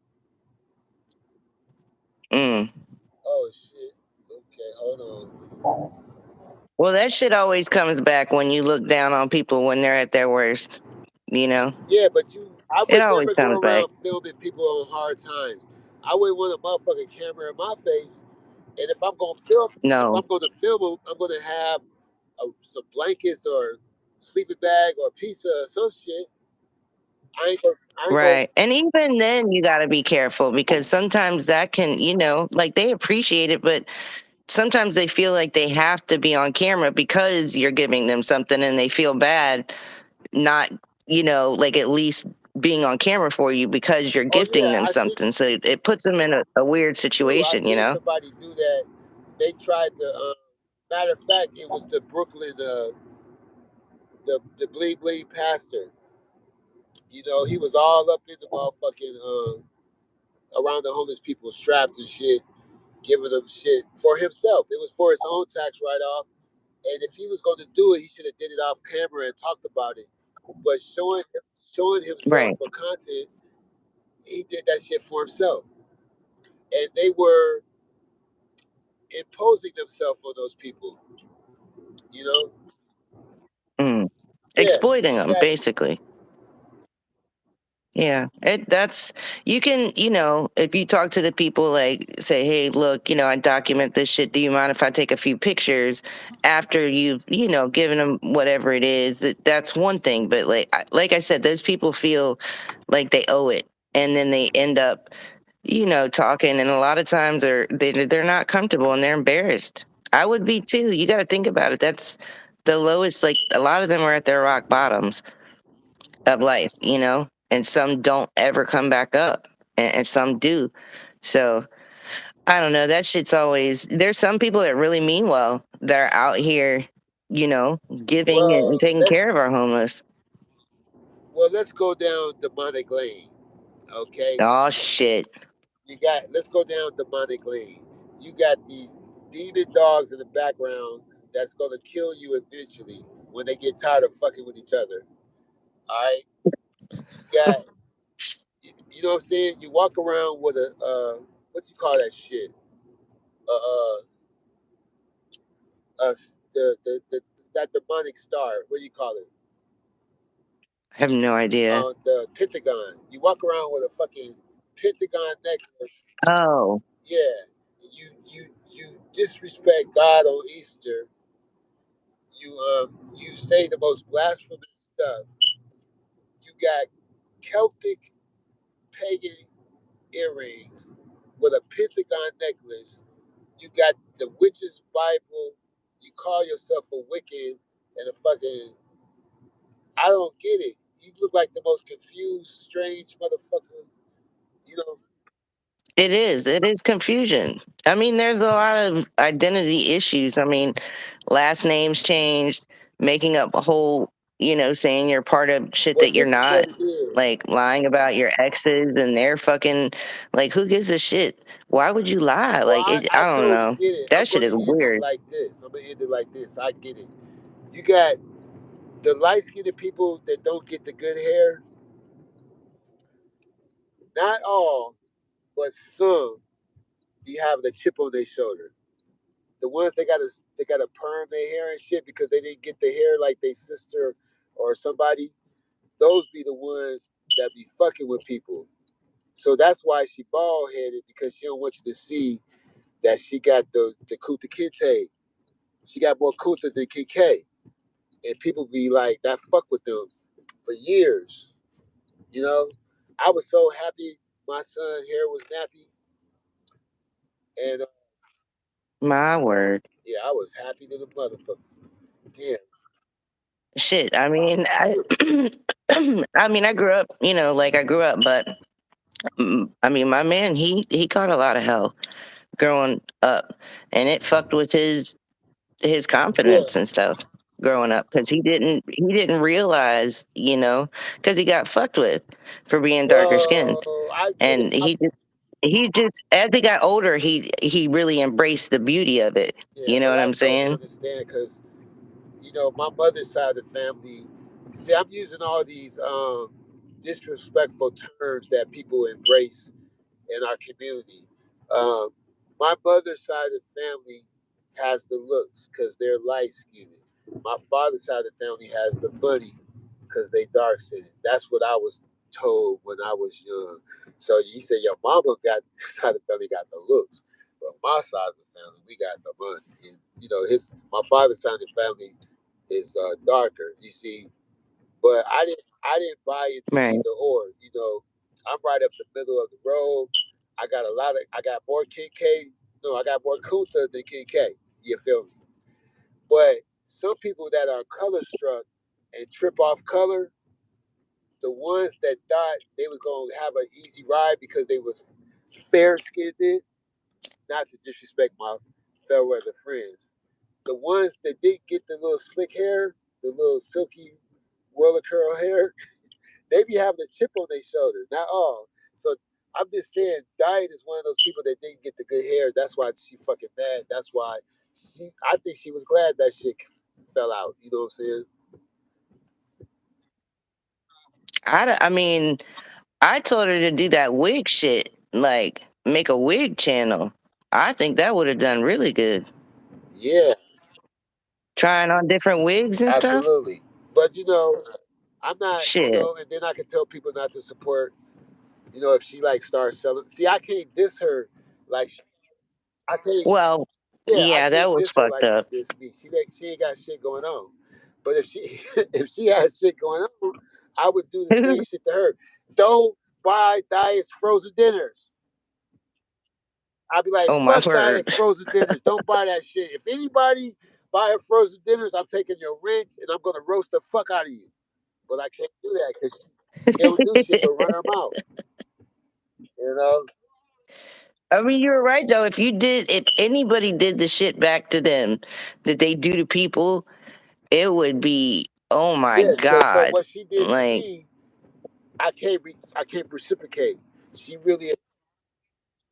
Mm. Oh shit. Okay, hold on. Well, that shit always comes back when you look down on people when they're at their worst. You know? Yeah, but I It would always never comes go back. around filming people on hard times. I wouldn't want a motherfucking camera in my face. And if No. I'm gonna film them, I'm gonna have some blankets or sleeping bag or pizza or some shit. I ain't gonna. Right. And even then you got to be careful because sometimes that can, like they appreciate it, but sometimes they feel like they have to be on camera because you're giving them something and they feel bad not, like at least being on camera for you because you're Oh gifting yeah, them something. So it puts them in a weird I situation, you seen know? somebody do that. They tried to. Matter of fact, it was the Brooklyn, the bling bling pastor. He was all up in the motherfucking around the homeless people, strapped and shit, giving them shit for himself. It was for his own tax write off. And if he was going to do it, he should have did it off camera and talked about it. But showing himself Right. for content, he did that shit for himself. And they were imposing themselves on those people. You know? Mm. Yeah, Exploiting them, exactly. basically. Yeah, that's you can, if you talk to the people, like say, hey, look, I document this shit. Do you mind if I take a few pictures after you've, given them whatever it is? That's one thing. But like I said, those people feel like they owe it, and then they end up, talking, and a lot of times they're not comfortable and they're embarrassed. I would be too. You got to think about it. That's the lowest. Like a lot of them are at their rock bottoms of life, and some don't ever come back up, and some do. So I don't know. That shit's always there's some people that really mean well that are out here, giving and Well, taking let's care of our homeless. let's go down demonic lane. Okay, Oh shit. let's go down demonic lane. You got these demon dogs in the background that's gonna kill you eventually when they get tired of fucking with each other. All right, you got you know what I'm saying? You walk around with a what you call that shit? Uh, uh, the that demonic star. What do you call it? I have no idea. The pentagon. You walk around with a fucking pentagon necklace. Oh, Yeah, you disrespect God on Easter. You say the most blasphemous stuff. You got Celtic pagan earrings with a pentagon necklace. You got the witch's Bible. You call yourself a Wiccan and a fucking. I don't get it. You look like the most confused, strange motherfucker. You know it is. It is confusion. I mean, there's a lot of identity issues. I mean, last names changed, making up a whole, saying you're part of shit well, that you're this is what not, it is. like lying about your exes and they're fucking, like, who gives a shit? Why would you lie? Well, Like, I I don't totally know. get it. I'm That shit going is to end it weird. like this. I'm going to end it like this. I get it. You got the light skinned people that don't get the good hair. Not all, but some. You have the chip on their shoulder. The ones they got to perm their hair and shit because they didn't get the hair like their sister or somebody. Those be the ones that be fucking with people. So that's why she bald headed because she don't want you to see that she got the Kuta Kinte. She got more Kuta than KK. And people be like, that fuck with them for years. You know? I was so happy my son hair was nappy. And My word. yeah, I was happy to the motherfucker. Damn. Shit. I mean, I grew up, like I grew up, but I mean, my man, he caught a lot of hell growing up, and it fucked with his Yeah. confidence and stuff growing up because he didn't realize, because he got fucked with for being darker skinned, Well, I get it. and he just as he got older, he really embraced the beauty of it. Yeah, You know but what I I'm totally saying? understand because, my mother's side of the family, see, I'm using all these disrespectful terms that people embrace in our community. Um, my mother's side of the family has the looks because they're light skinned. My father's side of the family has the money because they dark skinned. That's what I was told when I was young. So you say your mama got side of the family got the looks, but my side of the family we got the money. And his my father's side of the family is darker. You see, but I didn't buy into Right. either or. I'm right up the middle of the road. I got more King K. No, I got more Kuta than King K. You feel me? But some people that are color struck and trip off color, the ones that thought they was gonna have an easy ride because they was fair skinned, not to disrespect my fair weather friends. The ones that didn't get the little slick hair, the little silky roller curl hair, they be having a chip on their shoulder. Not all. So I'm just saying, Diet is one of those people that didn't get the good hair. That's why she fucking mad. That's why I think she was glad that shit fell out. You know what I'm saying? I mean, I told her to do that wig shit, like make a wig channel. I think that would have done really good. Yeah, Trying on different wigs and stuff. absolutely. But I'm not, Shit. and then I can tell people not to support, if she like starts selling. See, I can't diss her like I can't. Well, Yeah, I yeah, that can't was diss her fucked like she up. dissed me. She ain't got shit going on. But if she if she has shit going on, I would do the same shit to her. Don't buy Diet's frozen dinners. I'd be like, Oh my fuck word. Diet frozen dinners. Don't buy that shit. If anybody buy her frozen dinners, I'm taking your wrench and I'm gonna roast the fuck out of you. But I can't do that because she don't do shit but run her mouth. You know? I mean, you're right though. If anybody did the shit back to them that they do to people, it would be, oh my Yeah. So god. what she did to Like, me, I can't reciprocate. She really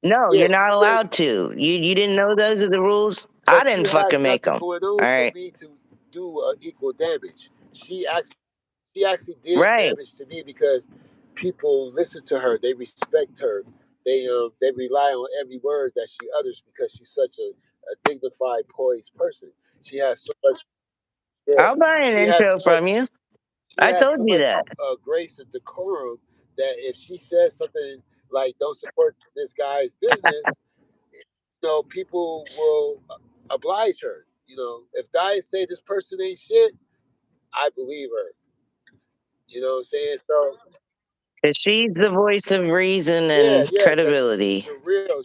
no, yeah, you're not she really allowed to. You didn't know those are the rules? I but didn't she has fucking make nothing them. going All on for right. me to do equal damage. She actually did Right. damage to me because people listen to her, they respect her, they rely on every word that she utters because she's such a dignified, poised person. She has so much. Yeah, I'll buy an she has intro so much. from you. She I has told so you much that. grace and decorum that if she says something like "Don't support this guy's business," people will oblige her. If Diet say this person ain't shit, I believe her. You know what I'm saying? So 'Cause she's the voice of reason yeah, and yeah, because credibility for real,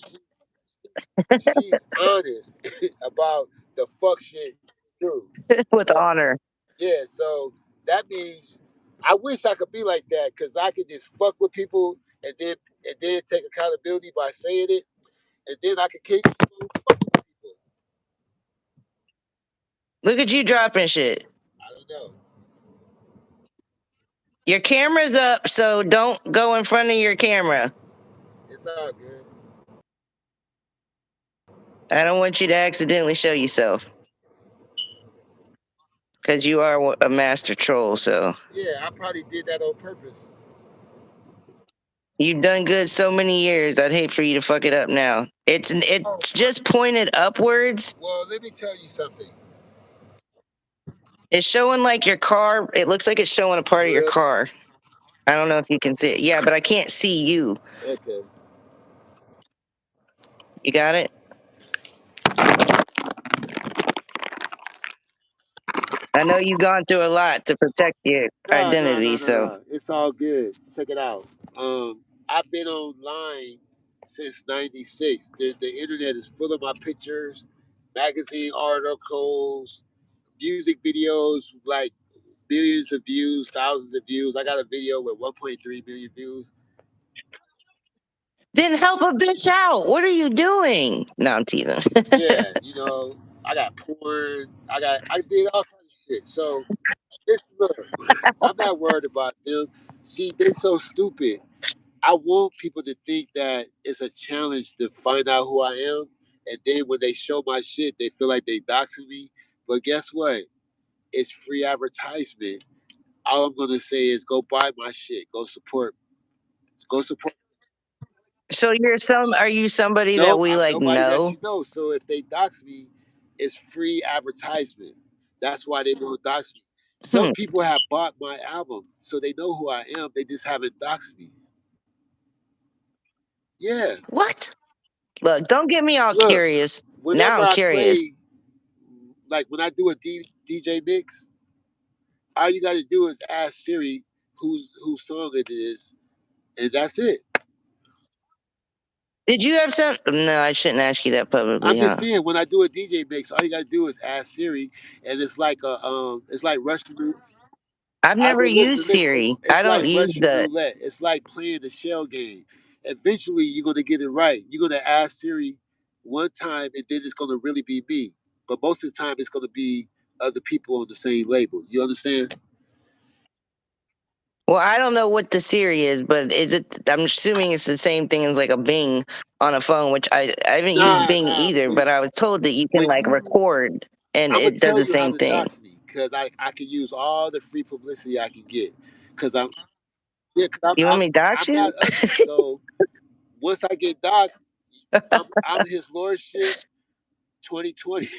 she's honest about the fuck shit too. with So honor. yeah, so that means I wish I could be like that because I could just fuck with people and then take accountability by saying it, and then I could keep fucking with people. Look at you dropping shit. I don't know. Your camera's up, so don't go in front of your camera. It's all good. I don't want you to accidentally show yourself. Because you are a master troll, so. Yeah, I probably did that on purpose. You've done good so many years. I'd hate for you to fuck it up now. It's just pointed upwards. Well, let me tell you something. It's showing like your car. It looks like it's showing a part of For your real? car. I don't know if you can see it. Yeah, but I can't see you. Okay. You got it? I know you've gone through a lot to protect your No, no, identity, no, no, so. no. It's all good. Check it out. I've been online since '96. The internet is full of my pictures, magazine articles, music videos, like billions of views, thousands of views. I got a video with 1.3 million views. Then help a bitch out. What are you doing? No, I'm teasing. Yeah, I got porn. I did all kinds of shit. So look, I'm not worried about them. See, they're so stupid. I want people to think that it's a challenge to find out who I am. And then when they show my shit, they feel like they doxing me. But guess what? It's free advertisement. All I'm gonna say is go buy my shit. Go support. Go support. So are you somebody that Nope, we I'm like nobody that know? you know. So if they dox me, it's free advertisement. That's why they won't dox me. Some Hmm. people have bought my album, so they know who I am. They just haven't doxed me. Yeah. What? Look, don't get me all Look, curious. Now whenever I'm I curious. play, like when I do a DJ mix, all you got to do is ask Siri whose song it is, and that's it. Did you have some? No, I shouldn't ask you that I'm publicly, just huh? saying when I do a DJ mix, all you got to do is ask Siri, and it's like Russian. I've I never mean, listen, used listen. Siri. I It's like don't use Russian the. roulette. It's like playing the shell game. Eventually, you're gonna get it right. You're gonna ask Siri one time, and then it's gonna really be me. But most of the time, it's gonna be other people on the same label. You understand? Well, I don't know what the Siri is, but is it? I'm assuming it's the same thing as like a Bing on a phone, which I haven't used Nah, Bing nah. either. But I was told that you can When like you, record and I'm gonna it does tell the you how same to thing. dox me because I can use all the free publicity I can get because I'm yeah, cause You want me to dox I'm you? not ugly. So once I get doxed, I'm his lordship 2020.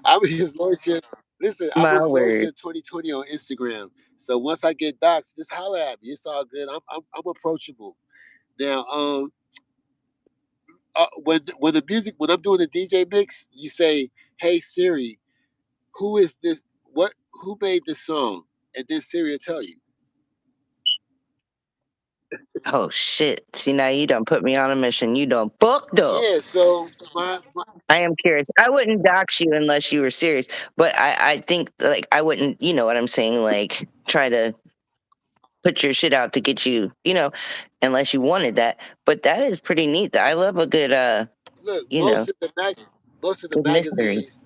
I'm his lordship. Listen, I'm My his word. lordship 2020 on Instagram. So once I get docs, just holler at me. It's all good. I'm approachable. Now, when the music when I'm doing the DJ mix, you say, "Hey Siri, who is this? Who made this song?" And then Siri will tell you. Oh shit! See, now you done put me on a mission. You done fucked up. Yeah. So I am curious. I wouldn't dox you unless you were serious. But I think like I wouldn't. You know what I'm saying? Like try to put your shit out to get you. Unless you wanted that. But that is pretty neat. I love a good look, you know, most of the good mystery. magazines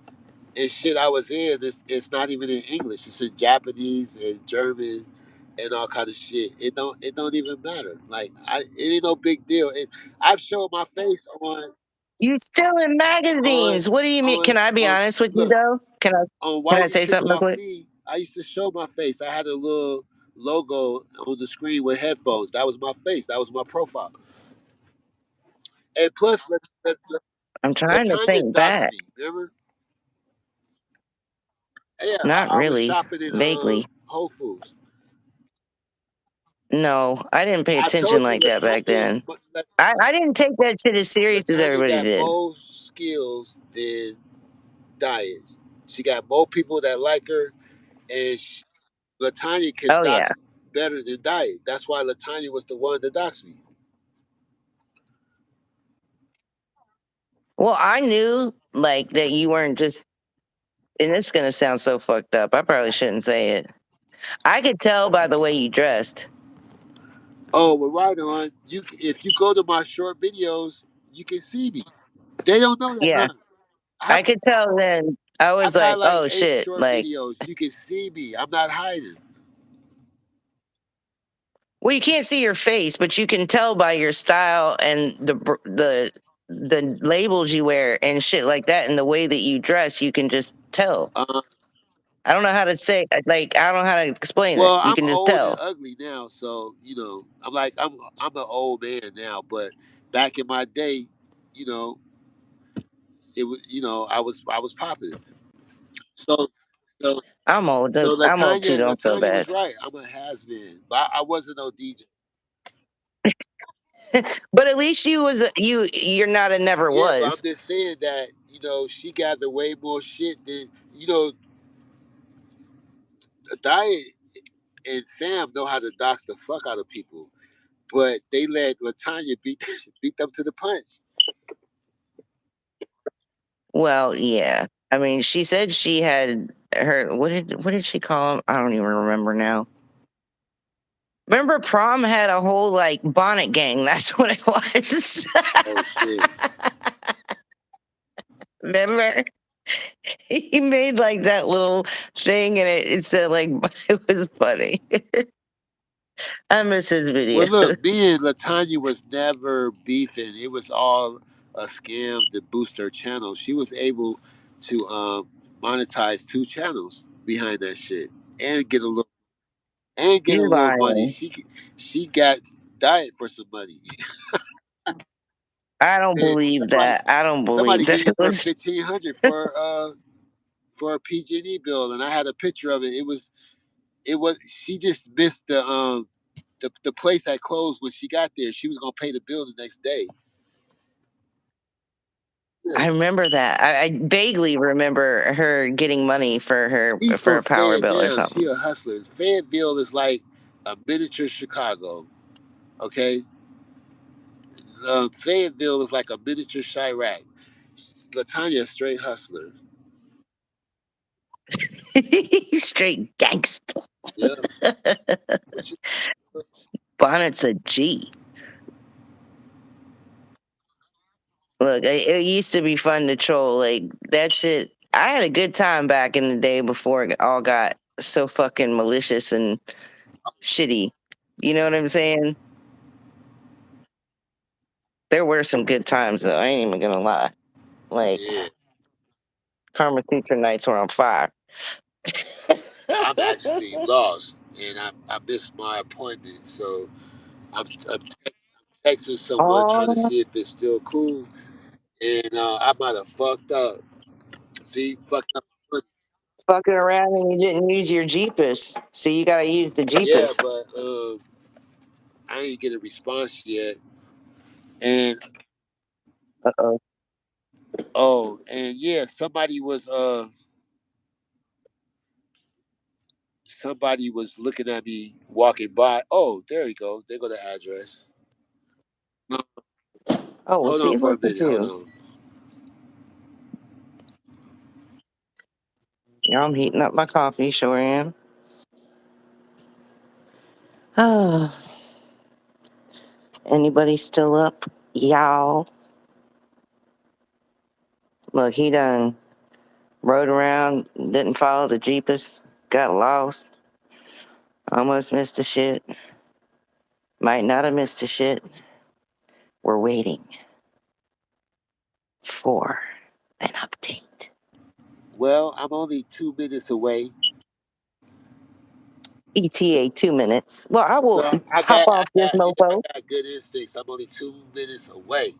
and shit I was in, it's not even in English. It's in Japanese and German and all kind of shit. It don't even matter. Like it ain't no big deal. I've shown my face You still in on magazines? What do you mean? on Can I be on honest with you look though? on Can I White and say Triple something real Off quick? Me. I used to show my face. I had a little logo on the screen with headphones. That was my face. That was my profile. And plus, I'm trying to Latanya think doxed back. me. Remember? Yeah, Not I was really. shopping in Vaguely. Whole Foods. No, I didn't pay I attention told you, like that back Latanya, then. I didn't take that shit as serious as Latanya everybody got did. more skills than Diet. She got more people that like her, and Latanya can Oh yeah. dox better than Diet. That's why Latanya was the one that doxed me. Well, I knew like that you weren't just and it's gonna sound so fucked up. I probably shouldn't say it. I could tell by the way you dressed. Oh, well, right on. If you go to my short videos, you can see me. They don't know that, Yeah. huh? I, I could tell then. I I was got like, like oh 8 shit. short Like, videos. You can see me. I'm not hiding. well, you can't see your face, but you can tell by your style and the labels you wear and shit like that, and the way that you dress. You can just tell. Uh, I don't know how to say like I don't know how to explain it. well, You I'm can just old and tell. ugly now, so I'm an old man now. But back in my day, you know, it was I was popping. So so I'm old. so I'm old too. Don't feel Latanya bad. was right. I'm a has been, but I wasn't no DJ. But at least you're not a never Yeah, but I'm was. just saying that she gathered way more shit than Diet and Sam know how to dox the fuck out of people, but they let Latanya beat beat them to the punch. Well, yeah. I mean, she said she had her. What did she call him? I don't even remember now. Remember, prom had a whole like bonnet gang. That's what it was. Oh shit! Remember, he made like that little thing, and it said like it was funny. I miss his Well, video. look, me and Latanya was never beefing. It was all a scam to boost her channel. She was able to monetize 2 channels behind that shit and get a You're little money. lying. She got Diet for some money. I don't And believe that. I don't somebody believe that gave it her was. 1,500 for a PG&E bill, and I had a picture of it. It was she just missed the place had closed when she got there. She was gonna pay the bill the next day. I Yeah. remember that. I vaguely remember her getting money for She's for from a power bill or Fayetteville. She something. a hustler. Fayetteville is like a miniature Chicago. Okay, Fayetteville is like a miniature Chirac. Latanya a straight hustler. Straight gangster. Yeah. What you- Bonnet's a G. Look, it used to be fun to troll. Like that shit. I had a good time back in the day before it all got so fucking malicious and shitty. You know what I'm saying? There were some good times though. I ain't even gonna lie. Like yeah. Karma Sutra nights were on fire. I'm actually lost, and I missed my appointment, so I'm texting someone trying to Oh, see if it's still cool, and I might have fucked up. See, fucked up. fucking around and you didn't use your Jeepus. See, you gotta use the Yeah, Jeepus. but I ain't get a response yet. And Uh-oh. oh, and yeah, somebody was looking at me walking by. Oh, there you go. There go the address. No, Oh, well, hold on see, for a look at minute. Hold you. on. Yeah, I'm heating up my coffee, sure am. Oh, anybody still up? Y'all. Look, he done rode around, didn't follow the Jeepus, got lost, almost missed the shit. Might not have missed the shit. We're waiting for an update. Well, I'm only 2 minutes away. ETA 2 minutes. Well, I will So hop off this I mofo. got good instincts. I'm only 2 minutes away.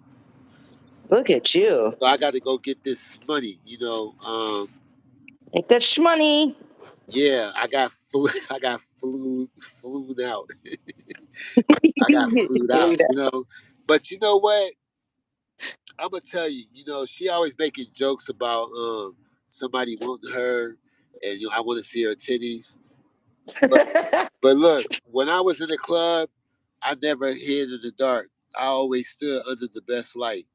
Look at you. So I got to go get this money. Make that shmoney. Yeah, I got flew. I got flew out. I got flew out. But you know what? I'm gonna tell you. She always making jokes about somebody wanting her, and I want to see her titties. But but look, when I was in the club, I never hid in the dark. I always stood under the best light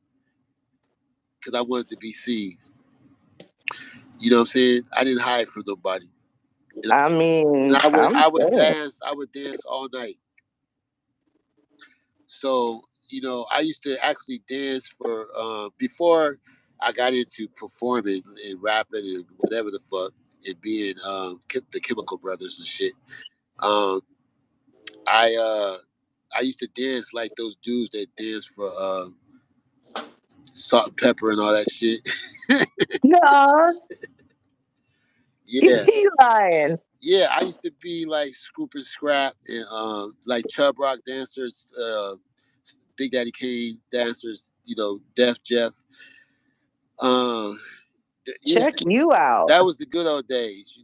because I wanted to be seen. You know what I'm saying? I didn't hide from nobody. And I mean, I'm I would saying. dance. I would dance all night. So I used to actually dance for before I got into performing and rapping and whatever the fuck and being the Chemical Brothers and shit. Um, I used to dance like those dudes that dance for salt and pepper and all that shit. No, Yeah, he lying. yeah. I used to be like Scoop and Scrap and like Chub Rock dancers, Big Daddy Kane dancers. Def Jeff. Um, yeah, Check you out. that was the good old days.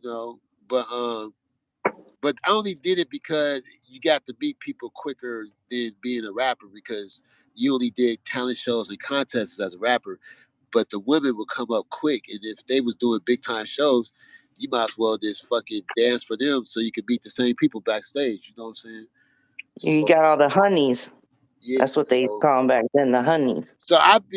But I only did it because you got to meet people quicker than being a rapper because you only did talent shows and contests as a rapper. But the women would come up quick, and if they was doing big time shows, you might as well just fucking dance for them so you could meet the same people backstage. You know what I'm saying? You So got all the honeys. yeah, That's what they so call them back then, the honeys. So I've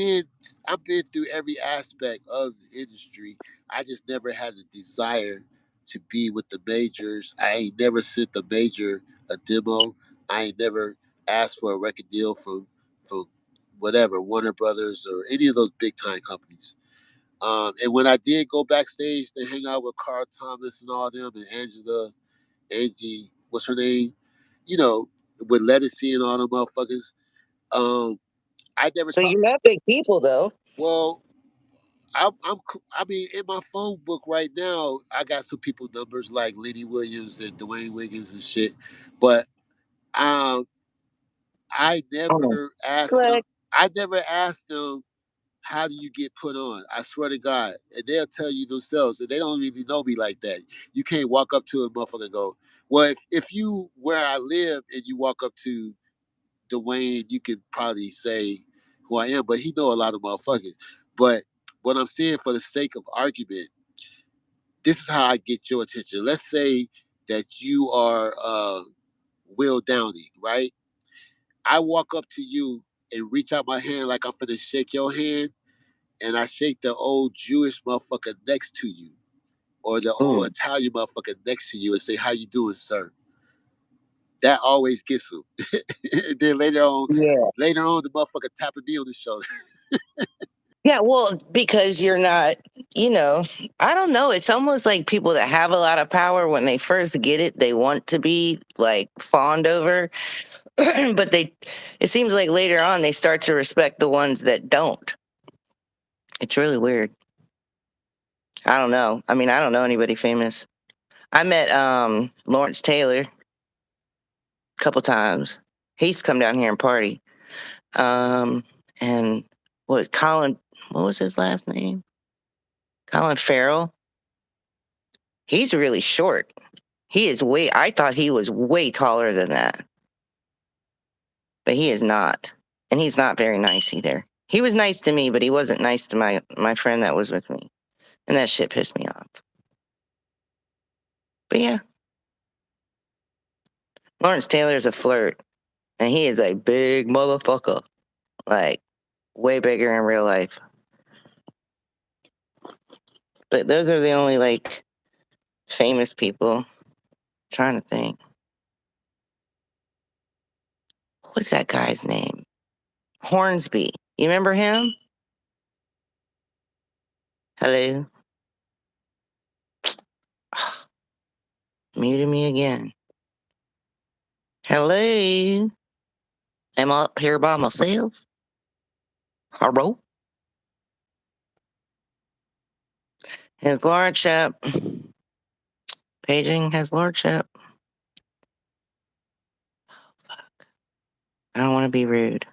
been through every aspect of the industry. I just never had a desire to be with the majors. I ain't never sent the major a demo. I ain't never asked for a record deal from whatever Warner Brothers or any of those big time companies. And when I did go backstage to hang out with Carl Thomas and all them and Angie, what's her name? You know, with Lettucey and all them motherfuckers. I never So talked. you're not big people, though. Well, I mean, in my phone book right now, I got some people numbers like Lenny Williams and Dwayne Wiggins and shit, but um, I Oh, never asked them. click. I never asked them how do you get put on. I swear to God, and they'll tell you themselves, and they don't really know me like that. You can't walk up to a motherfucker and go, "Well, if you where I live and you walk up to Dwayne, you could probably say who I am, but he know a lot of motherfuckers. But what I'm saying for the sake of argument, this is how I get your attention. Let's say that you are Will Downey, right? I walk up to you and reach out my hand like I'm finna shake your hand, and I shake the old Jewish motherfucker next to you, or the old Mm, Italian motherfucker next to you, and say, "How you doing, sir?" That always gets them. And then yeah. later on, the motherfucker tapping me on the shoulder. Yeah, well, because you're not, you know, I don't know. It's almost like people that have a lot of power, when they first get it, they want to be like fawned over. But it seems like later on they start to respect the ones that don't. It's really weird. I don't know. I mean, I don't know anybody famous. I met Lawrence Taylor a couple times. He used to come down here and party. Um, and what was his last name? Colin Farrell. He's really short. I thought he was way taller than that. But he is not. And he's not very nice either. He was nice to me, but he wasn't nice to my friend that was with me. And that shit pissed me off. But yeah. Lawrence Taylor's a flirt. And he is a big motherfucker. Like, way bigger in real life. But those are the only, like, famous people. I'm trying to think. What's that guy's name? Hornsby. You remember him? Hello? Muted me again. Hello? Am I up here by myself? Hello? His Lordship. Paging his Lordship. Oh, fuck. I don't want to be rude.